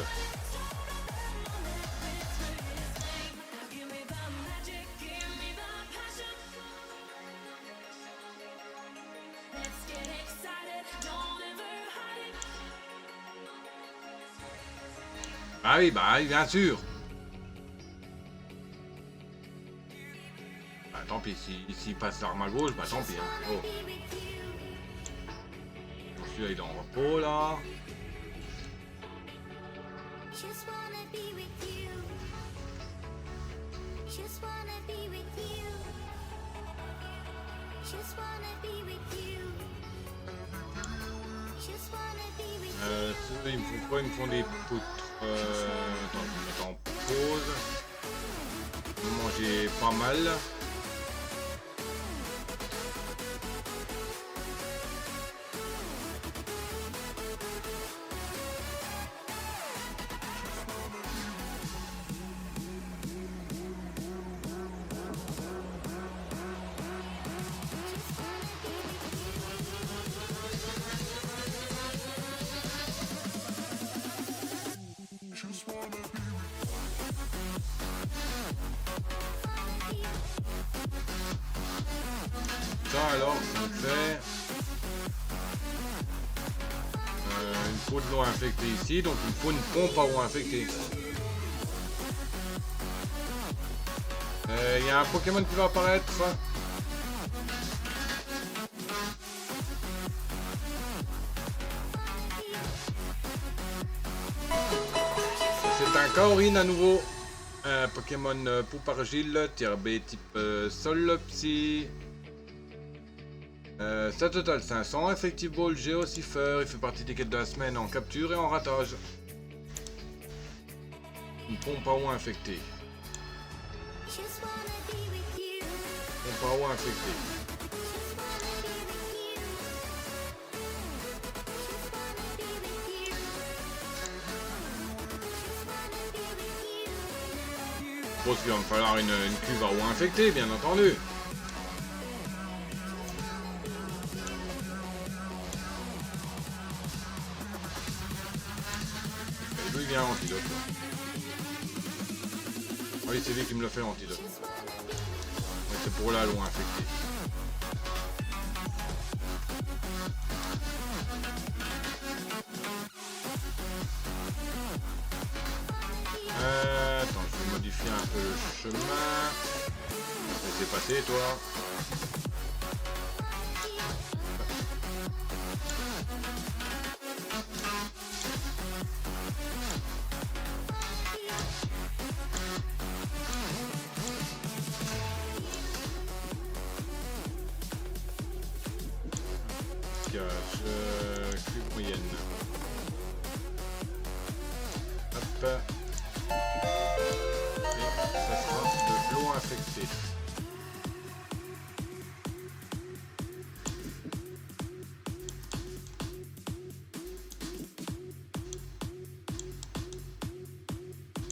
Ah oui, bah oui, bien sûr. Bah tant pis, s'il passe l'arme à gauche, bah tant pis. Hein. Oh. Bon, celui-là il est en repos là. Just wanna be with you. Just wanna be with you. Just wanna be with you. Just wanna be with you. Ceux-là, ils me font quoi? Ils me font des poutres. Attends, je vais me mettre en pause. Je vais manger pas mal. Ça alors, ça me fait une peau de l'eau infectée ici, donc il me faut une pompe à eau infectée. Il y a un Pokémon qui va apparaître. C'est un Kaorin à nouveau. Un Pokémon poupe argile, tier B type sol psy. Ça total 500, Effective Ball, Géocipher, il fait partie des quêtes de la semaine en capture et en ratage. Une pompe à eau infectée. Just wanna be with you. Pompe à eau infectée. Just wanna be with you. Just wanna be with you. Just wanna be with you. Je suppose qu'il va me falloir une cuve à eau infectée, bien entendu. Et d'où il vient l'antidote là? Oui, c'est lui qui me l'a fait l'antidote. Ouais, c'est pour là l'eau infectée. Attends, je vais modifier un peu le chemin. Laissez passer, toi. Cuve moyenne. Hop. Et ça sera de l'eau infectée.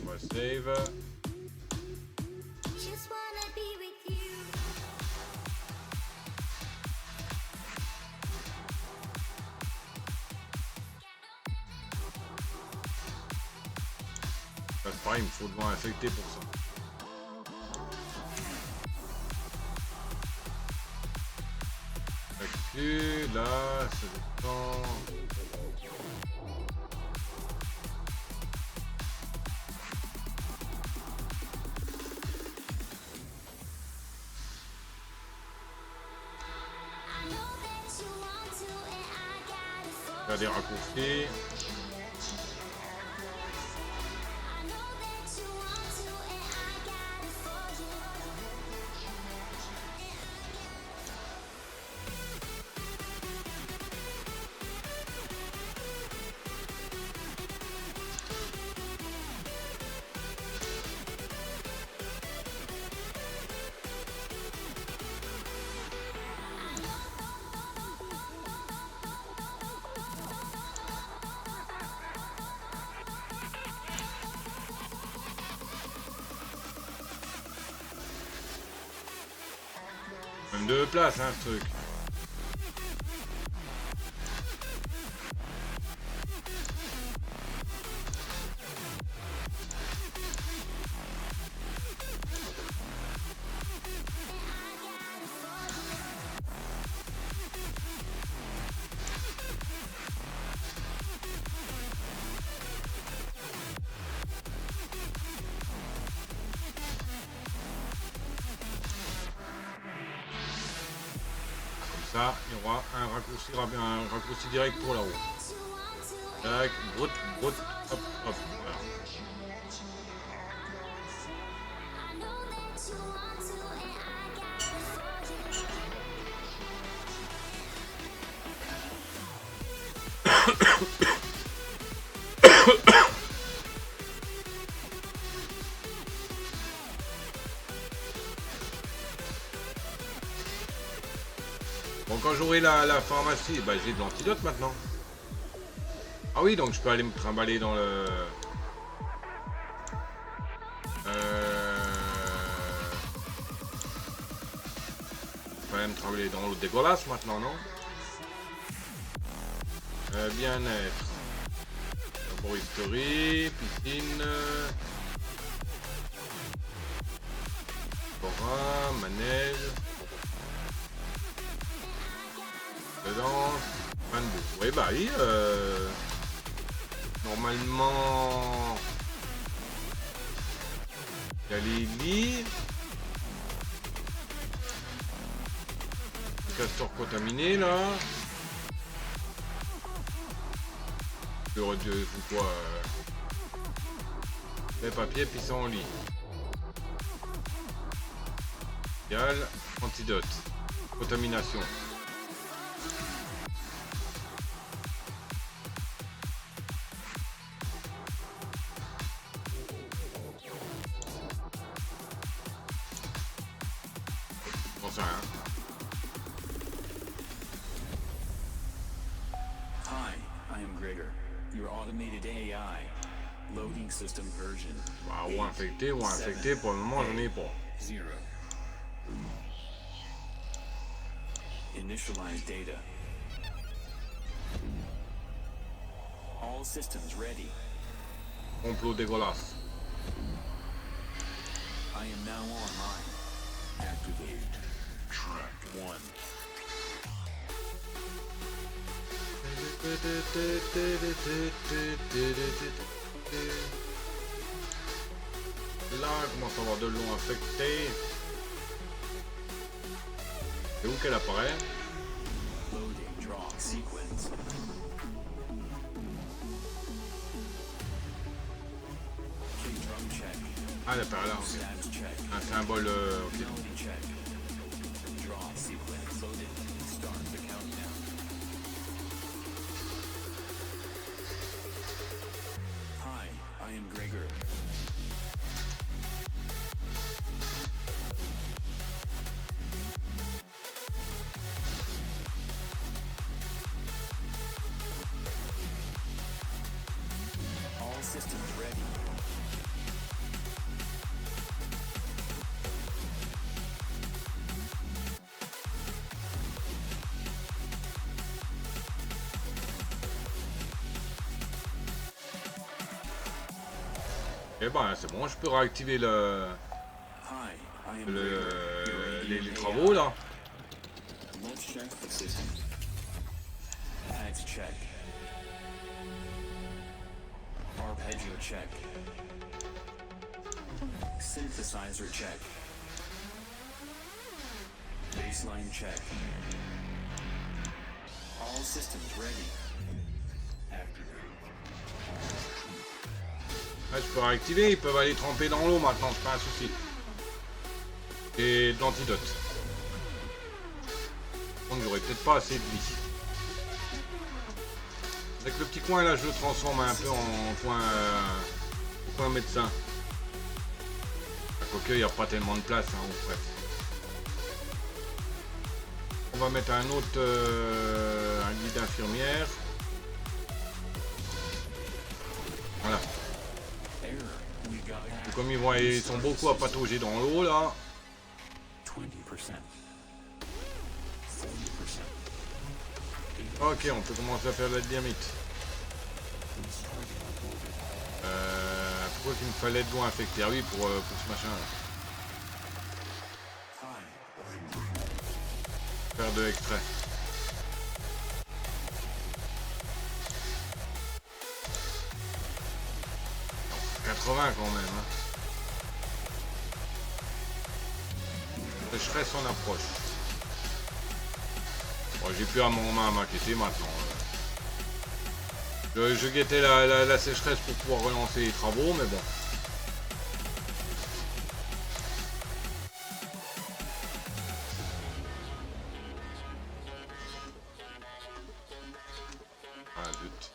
On va save. Just wanna be with you. Là, c'est pareil, il me faut de l'eau infectée pour ça. Actu, là, ça dépend. I know that you want to, and I got it for Il y a des raccourcis. I know that you want to, and I got it for you. même 2 places, hein, ce truc. Ça, il y aura un raccourci direct pour la roue. Tac, broute, broute, hop, hop, voilà. Bon, quand j'aurai la pharmacie, bah, j'ai de l'antidote maintenant. Ah oui, donc je peux aller me trimballer dans le... Je peux aller me trimballer dans l'eau dégueulasse maintenant, non? Bien-être. Arboristerie, piscine... Forain, manège... Danse, 22. Oui, bah oui, normalement, il y a les lits, le castor contaminé là, le quoi, les papiers puis ça en lit. Égal, antidote, contamination. Hi, I am Gregor, your automated AI. Loading system version. Bah, ou infecté, pour le moment j'en ai pas. 0. Initialize data. All systems ready. Complot dégueulasse. I am now online. Activate track 1. Là, il commence à avoir de l'eau infectée. C'est où qu'elle apparaît? Loading draw sequence. Drum check. Ah, elle apparaît là. Stats check. Un symbole. Ok. Melody check. Draw sequence loaded. Start the countdown. Hi, I am Gregor. All systems ready. Eh ben, c'est bon, je peux réactiver le, Hi, I am Gregor. les travaux là. Let's check the system. Tags check. Arpeggio check. Synthesizer check. Baseline check. All systems ready. Activate. Là, je peux réactiver, ils peuvent aller tremper dans l'eau maintenant, c'est pas un souci. Et de l'antidote. Donc j'aurais peut-être pas assez de vie. Avec le petit coin là, je le transforme un peu en coin médecin. Quoique il n'y a pas tellement de place, hein, ou presque. On va mettre un autre, un guide d'infirmière. Voilà. Error. We got Et comme ils sont beaucoup à patauger dans l'eau là, 20%. Ok, on peut commencer à faire de la dynamite. Pourquoi qu'il me fallait de l'eau infectée? Ah oui, pour ce machin là. Faire de l'extrait. Non, 80 quand même. Hein. Sécheresse en approche. Bon, j'ai plus à m'inquiéter maintenant. Je guettais la sécheresse pour pouvoir relancer les travaux, mais bon. Ah zut.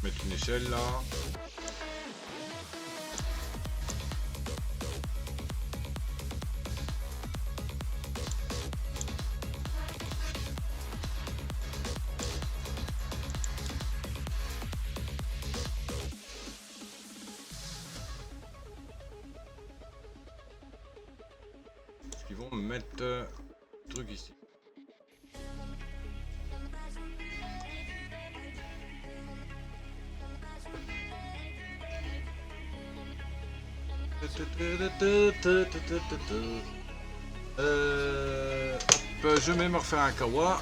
Mettre une échelle là. Est-ce qu'ils vont me mettre le truc ici? Hop, je vais me refaire un kawa.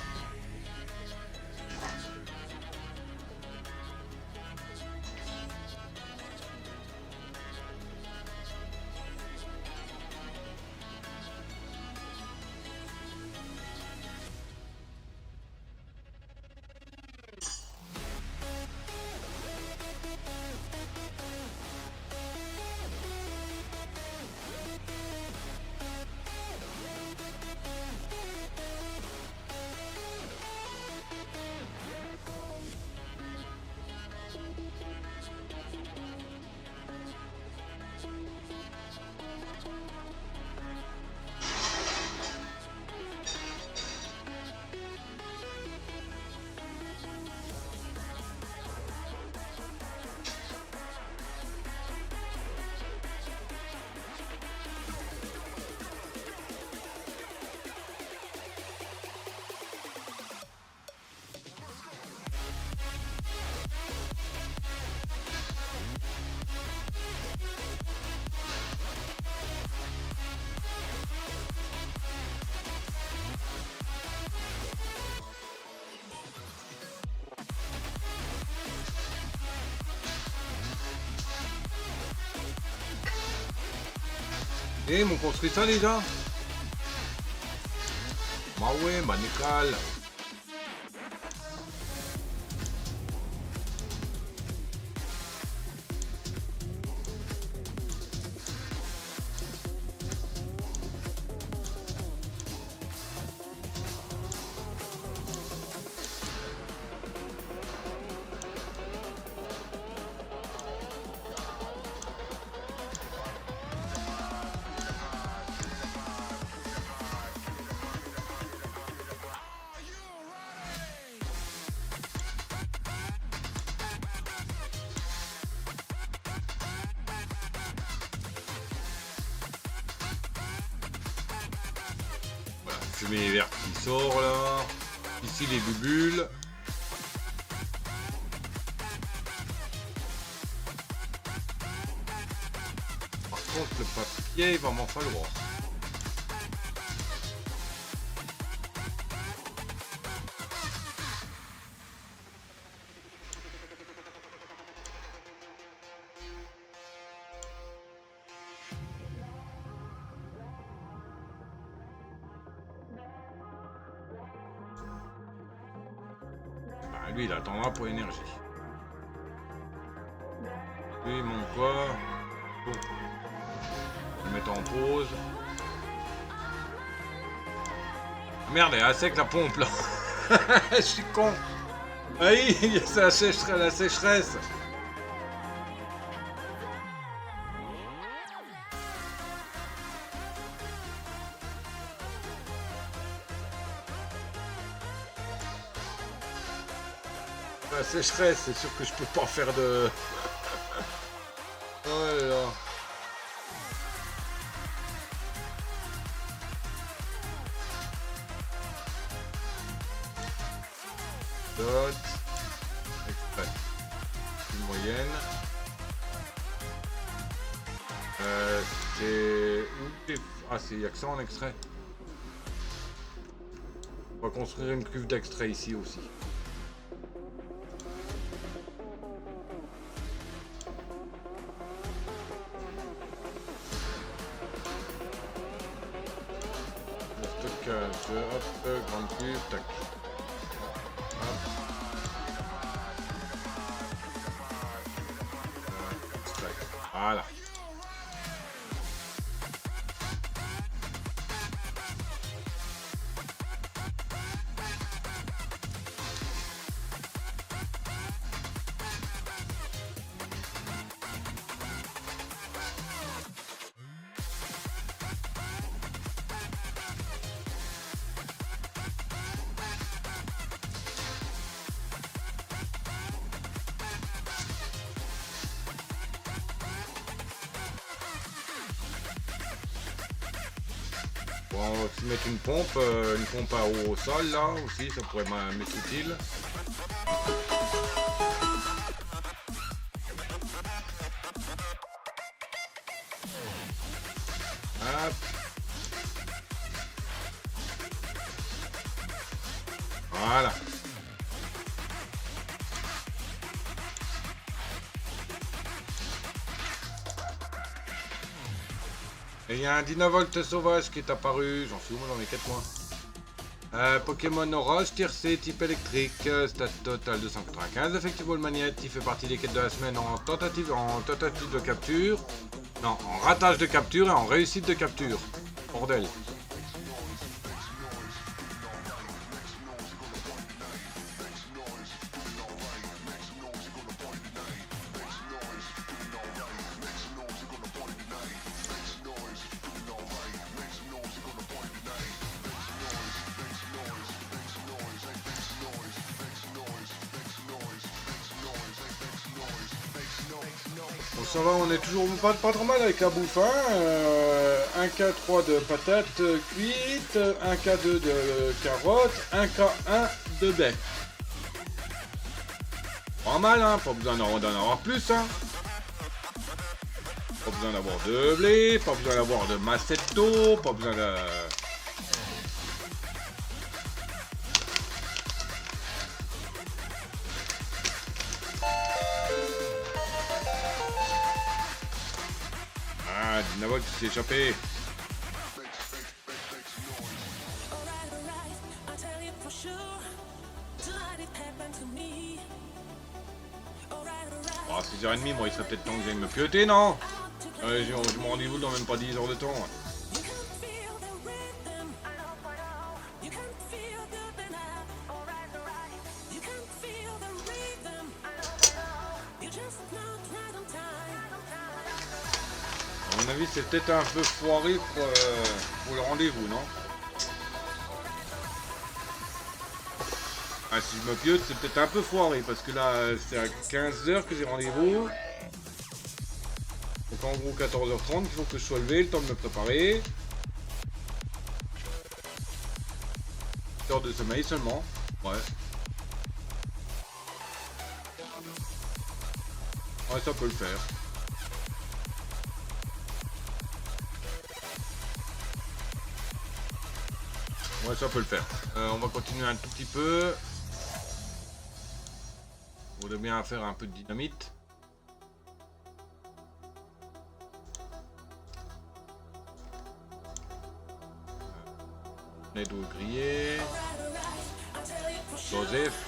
Et ils m'ont construit ça déjà? Bah ouais, bah nickel. Fumée verte qui sort là. Ici les bulles. Par contre le papier il va m'en falloir. Lui il attendra pour l'énergie. Lui il monte quoi? Bon. Je vais le mettre en pause. Merde, elle est à sec la pompe là. Je suis con. Oui, c'est la sécheresse. La sécheresse, c'est sûr que je peux pas faire de... Oh là là. Dot. Extrait. Une moyenne. C'est... Ah, c'est y a que ça en extrait. On va construire une cuve d'extrait ici aussi. Hop, grande cuve, tac. Hop. Extrait. Voilà. Bon, on va aussi mettre une pompe à eau au sol là aussi, ça pourrait m'être utile. Hop. Voilà. Et il y a un Dynavolt sauvage qui est apparu, j'en suis où, moi j'en ai 4 points. Pokémon Orange, tier C, type électrique, stat total 295, effective ball magnète, il fait partie des quêtes de la semaine en tentative de capture, non, en ratage de capture et en réussite de capture. Bordel. Bon, ça va, on est toujours pas trop mal avec la bouffe, hein. 1K3 de patates cuites, 1K2 de carottes, 1K1 de baies. Pas mal, hein, pas besoin d'en avoir plus, hein. Pas besoin d'avoir de blé, pas besoin d'avoir de macetto, pas besoin de... Ah, Dynavolt qui s'est échappé. I'll tell you for sure. Tonight it happened to me. Oh, 6h30, moi il serait peut-être temps que j'aille me pioter, non? J'ai mon rendez-vous dans même pas 10 heures de temps. You can feel the rhythm. You can feel the beat. You can feel the rhythm. You just not right on time. À mon avis, c'est peut-être un peu foiré pour le rendez-vous, non? Ah, si je me piote, c'est peut-être un peu foiré, parce que là, c'est à 15h que j'ai rendez-vous. Donc en gros, 14h30, il faut que je sois levé, le temps de me préparer. 8 heures de sommeil seulement, ouais. Ouais, ça peut le faire. Ouais, ça peut le faire. On va continuer un tout petit peu. On voudrait bien faire un peu de dynamite. Ned au grillé. Joseph.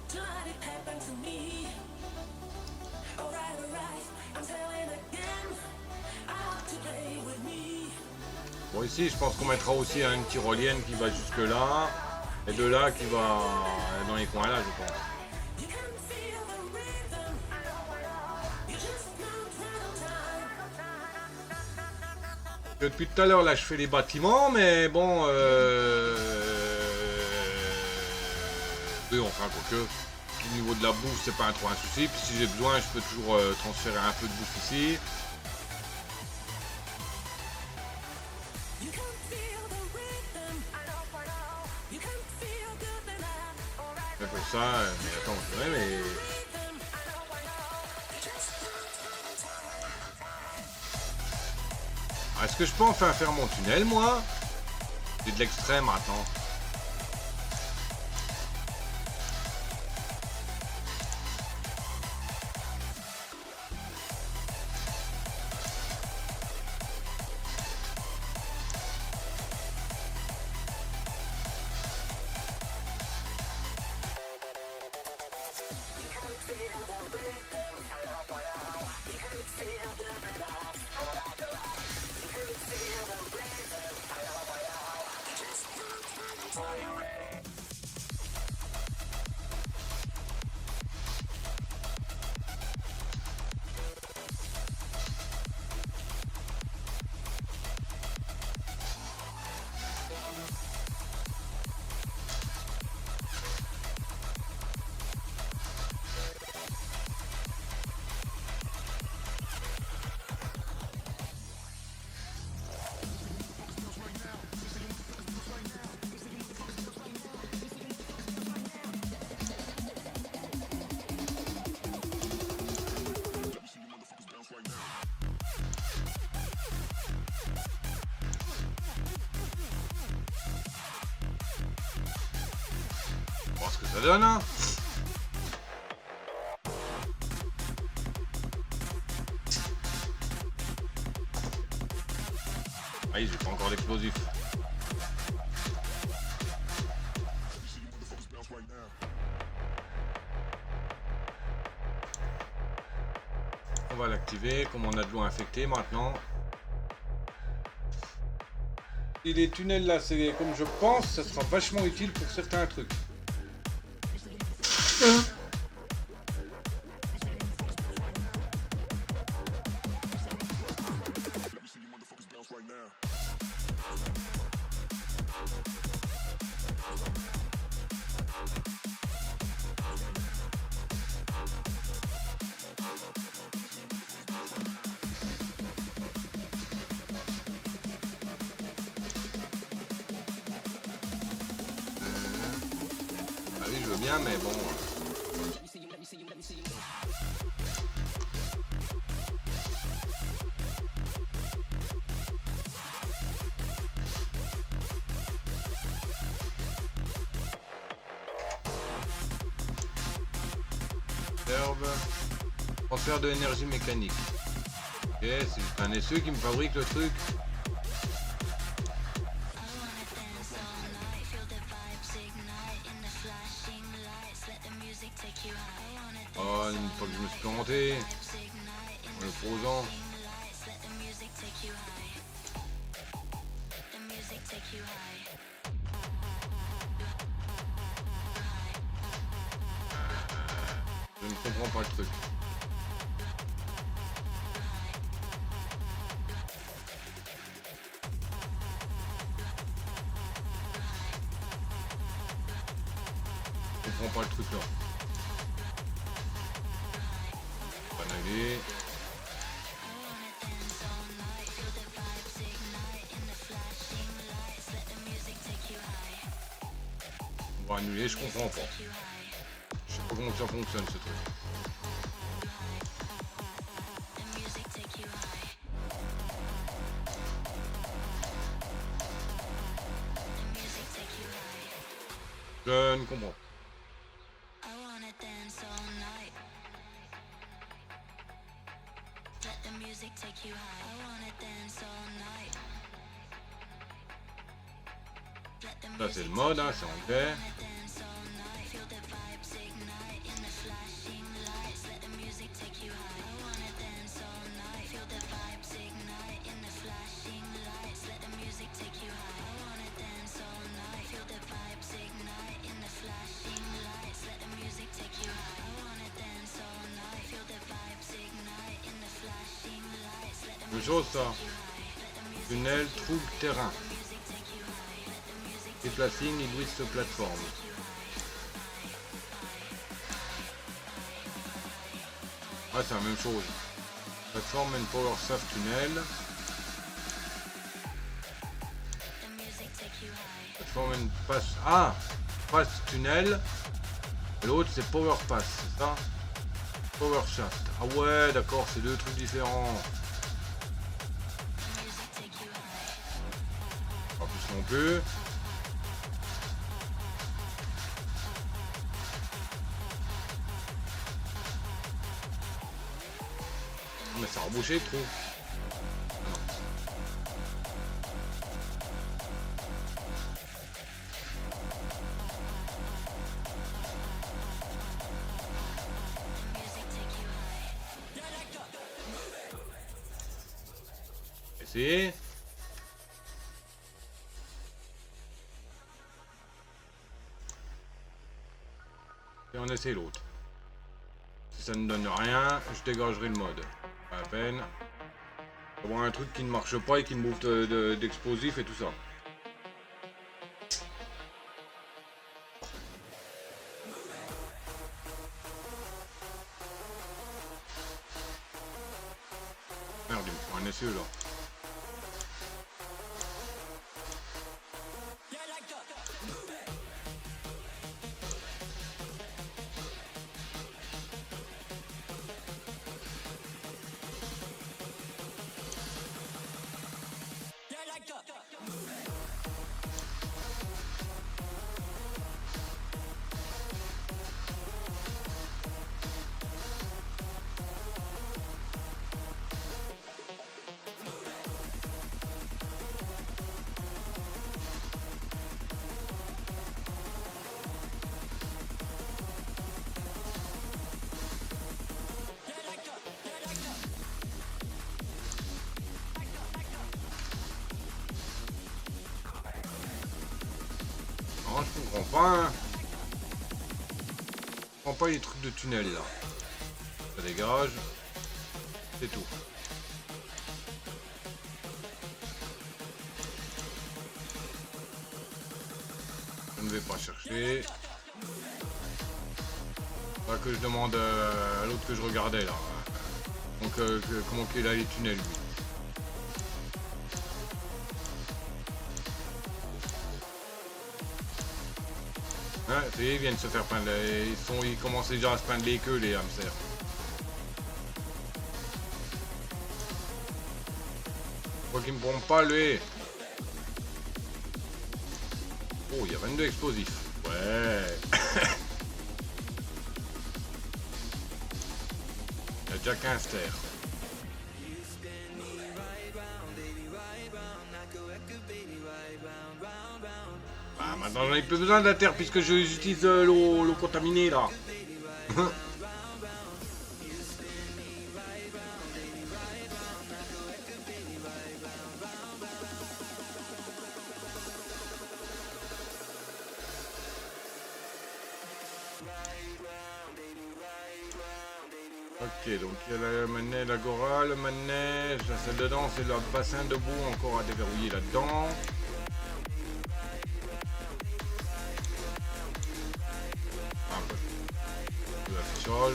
Tonight it happened to me. Alright. I'm telling again. I want to play with me. Bon, ici, je pense qu'on mettra aussi une tyrolienne qui va jusque là. Et de là qui va dans les coins là, je pense. Depuis tout à l'heure, là, je fais les bâtiments, mais bon... Oui, enfin, quoique... Au niveau de la bouffe, c'est pas trop un souci. Puis si j'ai besoin, je peux toujours transférer un peu de bouffe ici. Mais pour ça... Mais attends, c'est vrai, mais... Est-ce que je peux enfin faire mon tunnel, moi? C'est de l'extrême, attends. Voir ce que ça donne, hein. Ah, j'ai pas encore d'explosif. On va l'activer, comme on a de l'eau infectée maintenant. Et les tunnels là, c'est comme je pense, ça sera vachement utile pour certains trucs. Ah oui, je veux bien, mais bon... Transfert de énergie mécanique. Ok, c'est un SE qui me fabrique le truc. Oh, une fois que je me suis planté. En le posant. Je ne comprends pas le truc. Je comprends pas le truc là. Pas aller. On va annuler, je comprends pas. Je sais pas comment ça fonctionne ce truc. Je ne comprends pas. Ça c'est le mode, hein, c'est anglais. Une chose ça. Tunnel, trouble, terrain. Déplacing, hybride de plateforme. Ah, c'est la même chose. Plateforme and power shaft tunnel. Plateforme and pass. Ah, pass tunnel. Et l'autre c'est power pass, c'est ça? Power shaft. Ah ouais, d'accord, c'est deux trucs différents. Pas plus non plus. Mais ça a rebouché le trou. Essayer. Et on essaie l'autre. Si ça ne donne rien, je dégagerai le mode. Pas la peine. Avoir un truc qui ne marche pas et qui me bouffe d'explosifs et tout ça. Merde, il me prend un essieu là. Non, je comprends pas. Hein. Je comprends pas les trucs de tunnel là. Ça dégage. C'est tout. Je ne vais pas chercher. Pas que je demande à l'autre que je regardais là. Donc comment qu'il a les tunnels lui. Ouais, ça y est, ils viennent se faire peindre. Ils commencent déjà à se peindre les queues, les hamsters. Faut qu'ils me pompent pas, lui. Oh, il y a 22 explosifs. Ouais. Il y a déjà 15 terres. Ah, maintenant j'en ai plus besoin de la terre puisque j'utilise l'eau contaminée là. Ok, donc il y a le manège, l'agora, le manège, la salle de danse et le bassin de boue encore à déverrouiller là-dedans. L'affichage.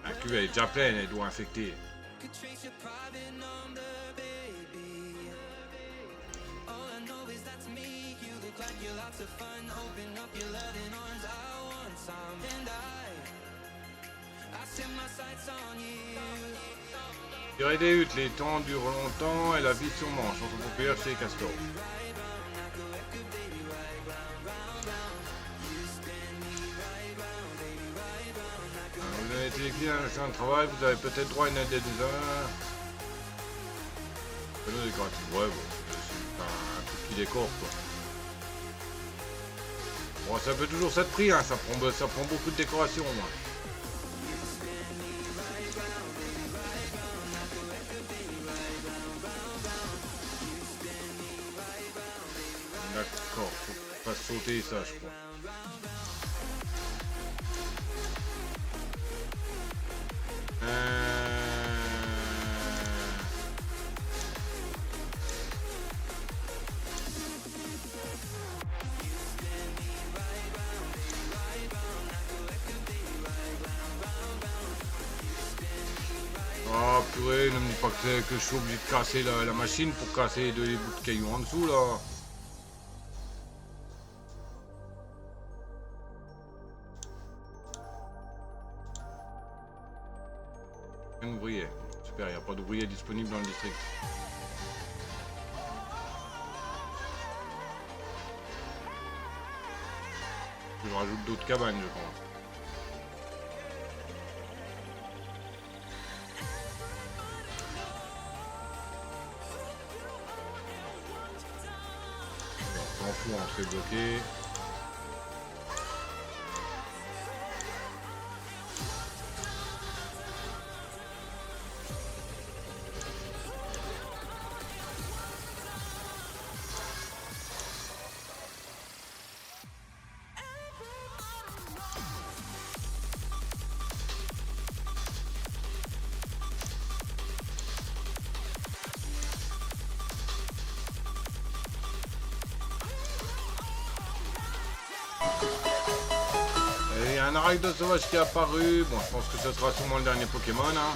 La cuve elle est déjà pleine, elle doit infecter. Tirer des huttes, les temps durent longtemps et la vie sur manche. Entre propriétaires chez les castors. Vous avez été écrit un accident de travail, vous avez peut-être droit à une indemnisation. Panneau décoratif, ouais, bon, c'est un truc qui décore quoi. Bon, c'est un peu toujours ça de prix, hein. Ça prend beaucoup de décoration. Moi. fasse sauter ça, je crois. Oh purée, ne me dis pas que je suis obligé de casser la machine pour casser les bouts de cailloux en dessous là. Un ouvrier. Super, il n'y a pas d'ouvrier disponible dans le district. Je rajoute d'autres cabanes, je pense. On s'en fout, on se fait bloquer. Il y a un Arachnoid sauvage qui est apparu. Bon, je pense que ce sera sûrement le dernier Pokémon. Hein.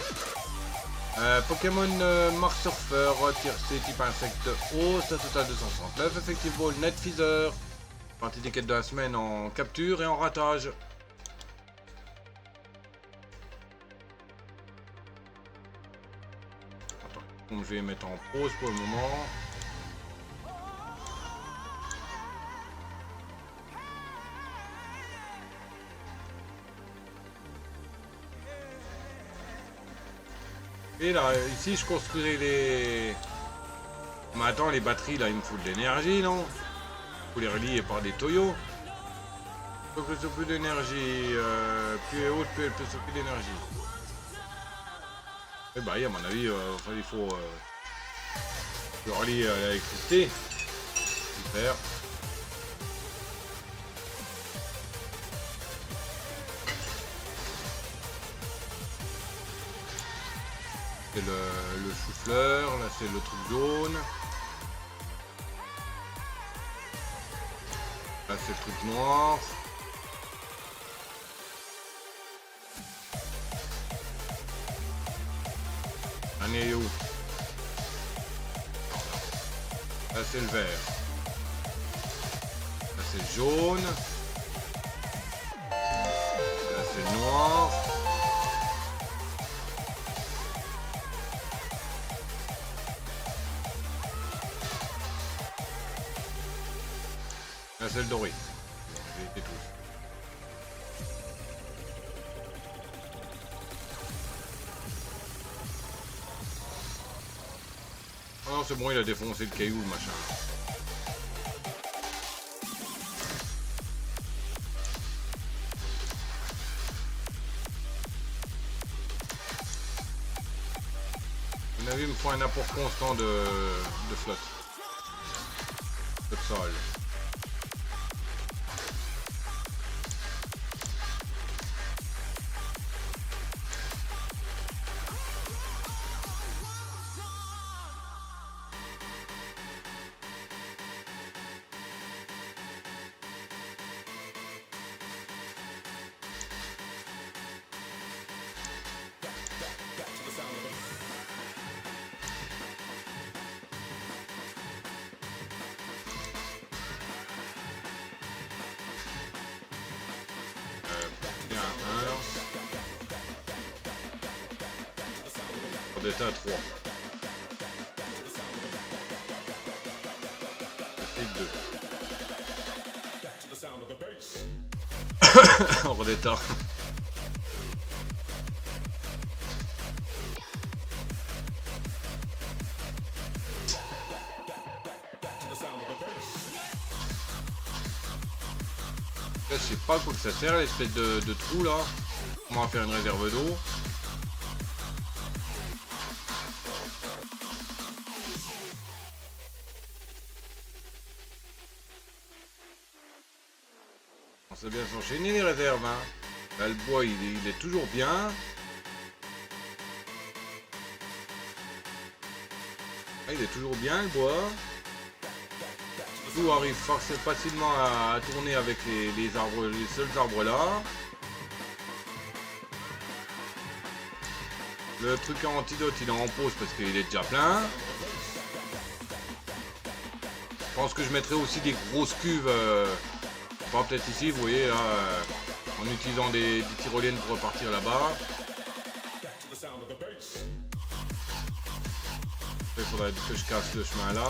Pokémon Mars Surfer, tiercé type insecte haut, ça total 269. Effective Ball, Net Feather. Partie des quêtes de la semaine en capture et en ratage. Attends, donc je vais mettre en pause pour le moment. Et là, ici, je construirai les... Mais attends, les batteries, là, il me faut de l'énergie, non? Il faut les relier par des toyos. Donc, le surplus d'énergie, plus elle est haute, plus elle peut surplus d'énergie. Et bah, à mon avis, il faut le relier à l'électricité. Super. C'est le chou-fleur, là c'est le truc jaune. Là c'est le truc noir. On est où? Là c'est le vert. Là c'est le jaune. Là c'est le noir. Là c'est le doré. J'ai été tous. Oh non, c'est bon, il a défoncé le caillou, le machin. À mon avis, il me faut un apport constant de flotte. De sol. D'état 3. Type 2. Hors d'état. Je sais pas à quoi que ça sert l'espèce de trou là. Comment on va faire une réserve d'eau. Ça bien s'enchaîner les réserves. Hein. Là, le bois, il est toujours bien. Ah, il est toujours bien, le bois. Tout arrive facilement à tourner avec les arbres, les seuls arbres là. Le truc à antidote, il est en pause parce qu'il est déjà plein. Je pense que je mettrai aussi des grosses cuves. Pas peut-être ici, vous voyez, là, en utilisant des tyroliennes pour repartir là-bas. Il faudrait que je casse le chemin là.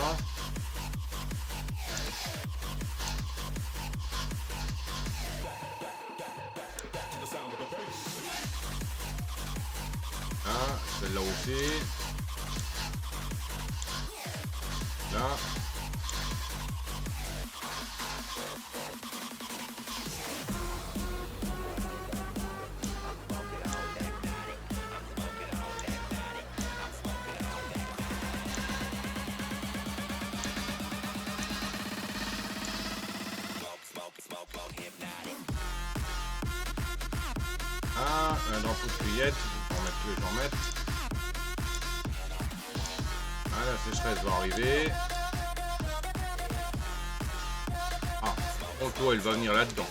Là, celle-là aussi. Là. Ah, un drapeau de cueillette, je vais en mettre tous les j'en mette. Ah, la sécheresse va arriver. Ah, l'eau, elle va venir là-dedans.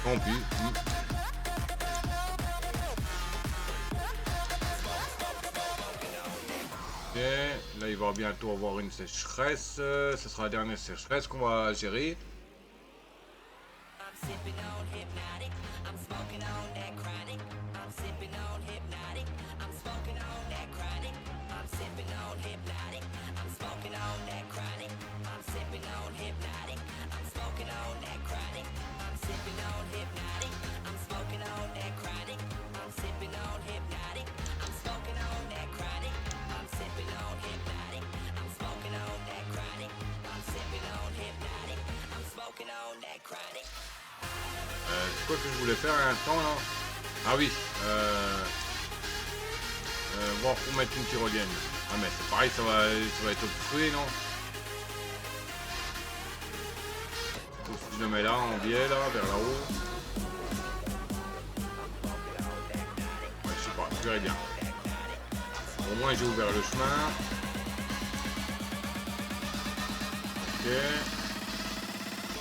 Tant pis. Ok, là il va bientôt avoir une sécheresse. Ce sera la dernière sécheresse qu'on va gérer. C'est quoi que je voulais faire à l'instant là? Ah oui, voir pour mettre une tyrolienne. Ah mais c'est pareil, ça va être obstrué, non? Donc, si je le mets là, en biais là, vers là-haut. Ouais, je sais pas, je verrai bien. Au moins j'ai ouvert le chemin. Ok.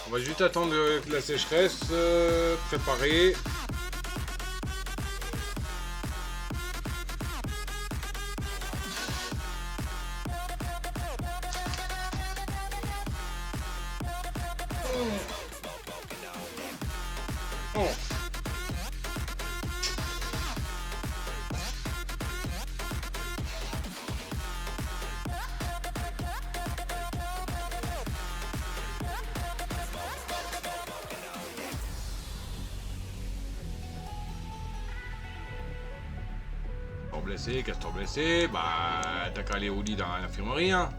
On va juste attendre que la sécheresse préparée. Oh. Blessé, castor blessé, bah t'as qu'à aller au lit dans l'infirmerie, hein.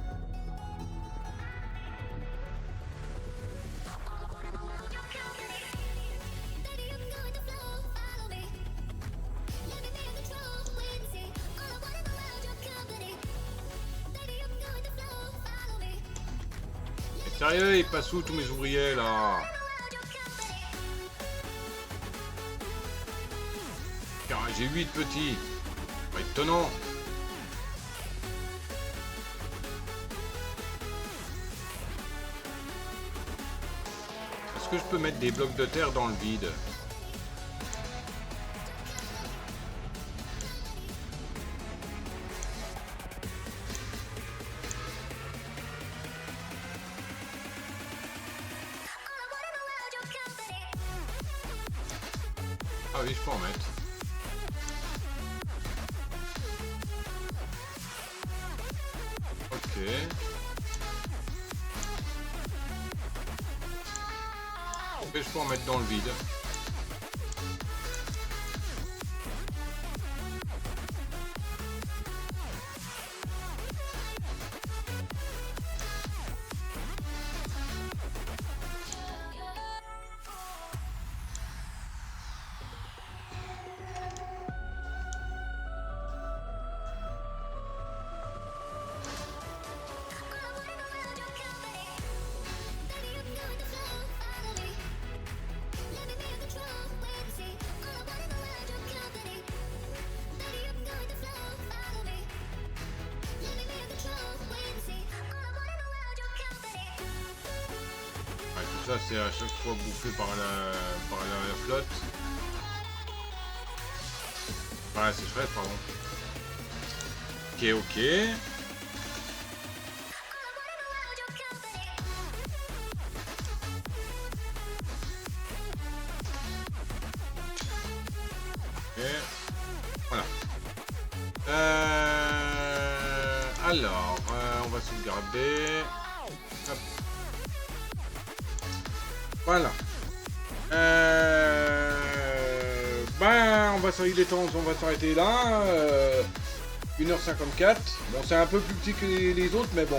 Mais sérieux, ils passent où tous mes ouvriers là? Car j'ai 8 petits. Pas étonnant. Est-ce que je peux mettre des blocs de terre dans le vide? Ah oui, je peux en mettre. Ok. Et je peux en mettre dans le vide. ça c'est à chaque fois bouffé par la flotte. Par la sécheresse, pardon. Ok, ok. Ok. Voilà. Alors, on va sauvegarder. Hop. Voilà. Ben, on va s'arrêter on va s'arrêter là. 1h54. Bon, c'est un peu plus petit que les autres, mais bon,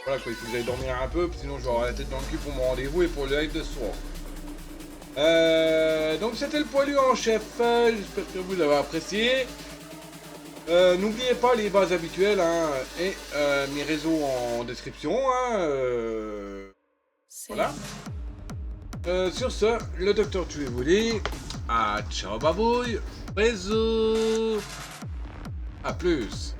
voilà quoi, il faut que j'aille dormir un peu, sinon je vais avoir la tête dans le cul pour mon rendez-vous et pour le live de ce soir. Donc c'était le poilu en chef. J'espère que vous avez apprécié. N'oubliez pas les bases habituelles hein, et mes réseaux en description. Hein, voilà. Sur ce, le docteur Tué vous dit ciao babouille, bisous, à plus.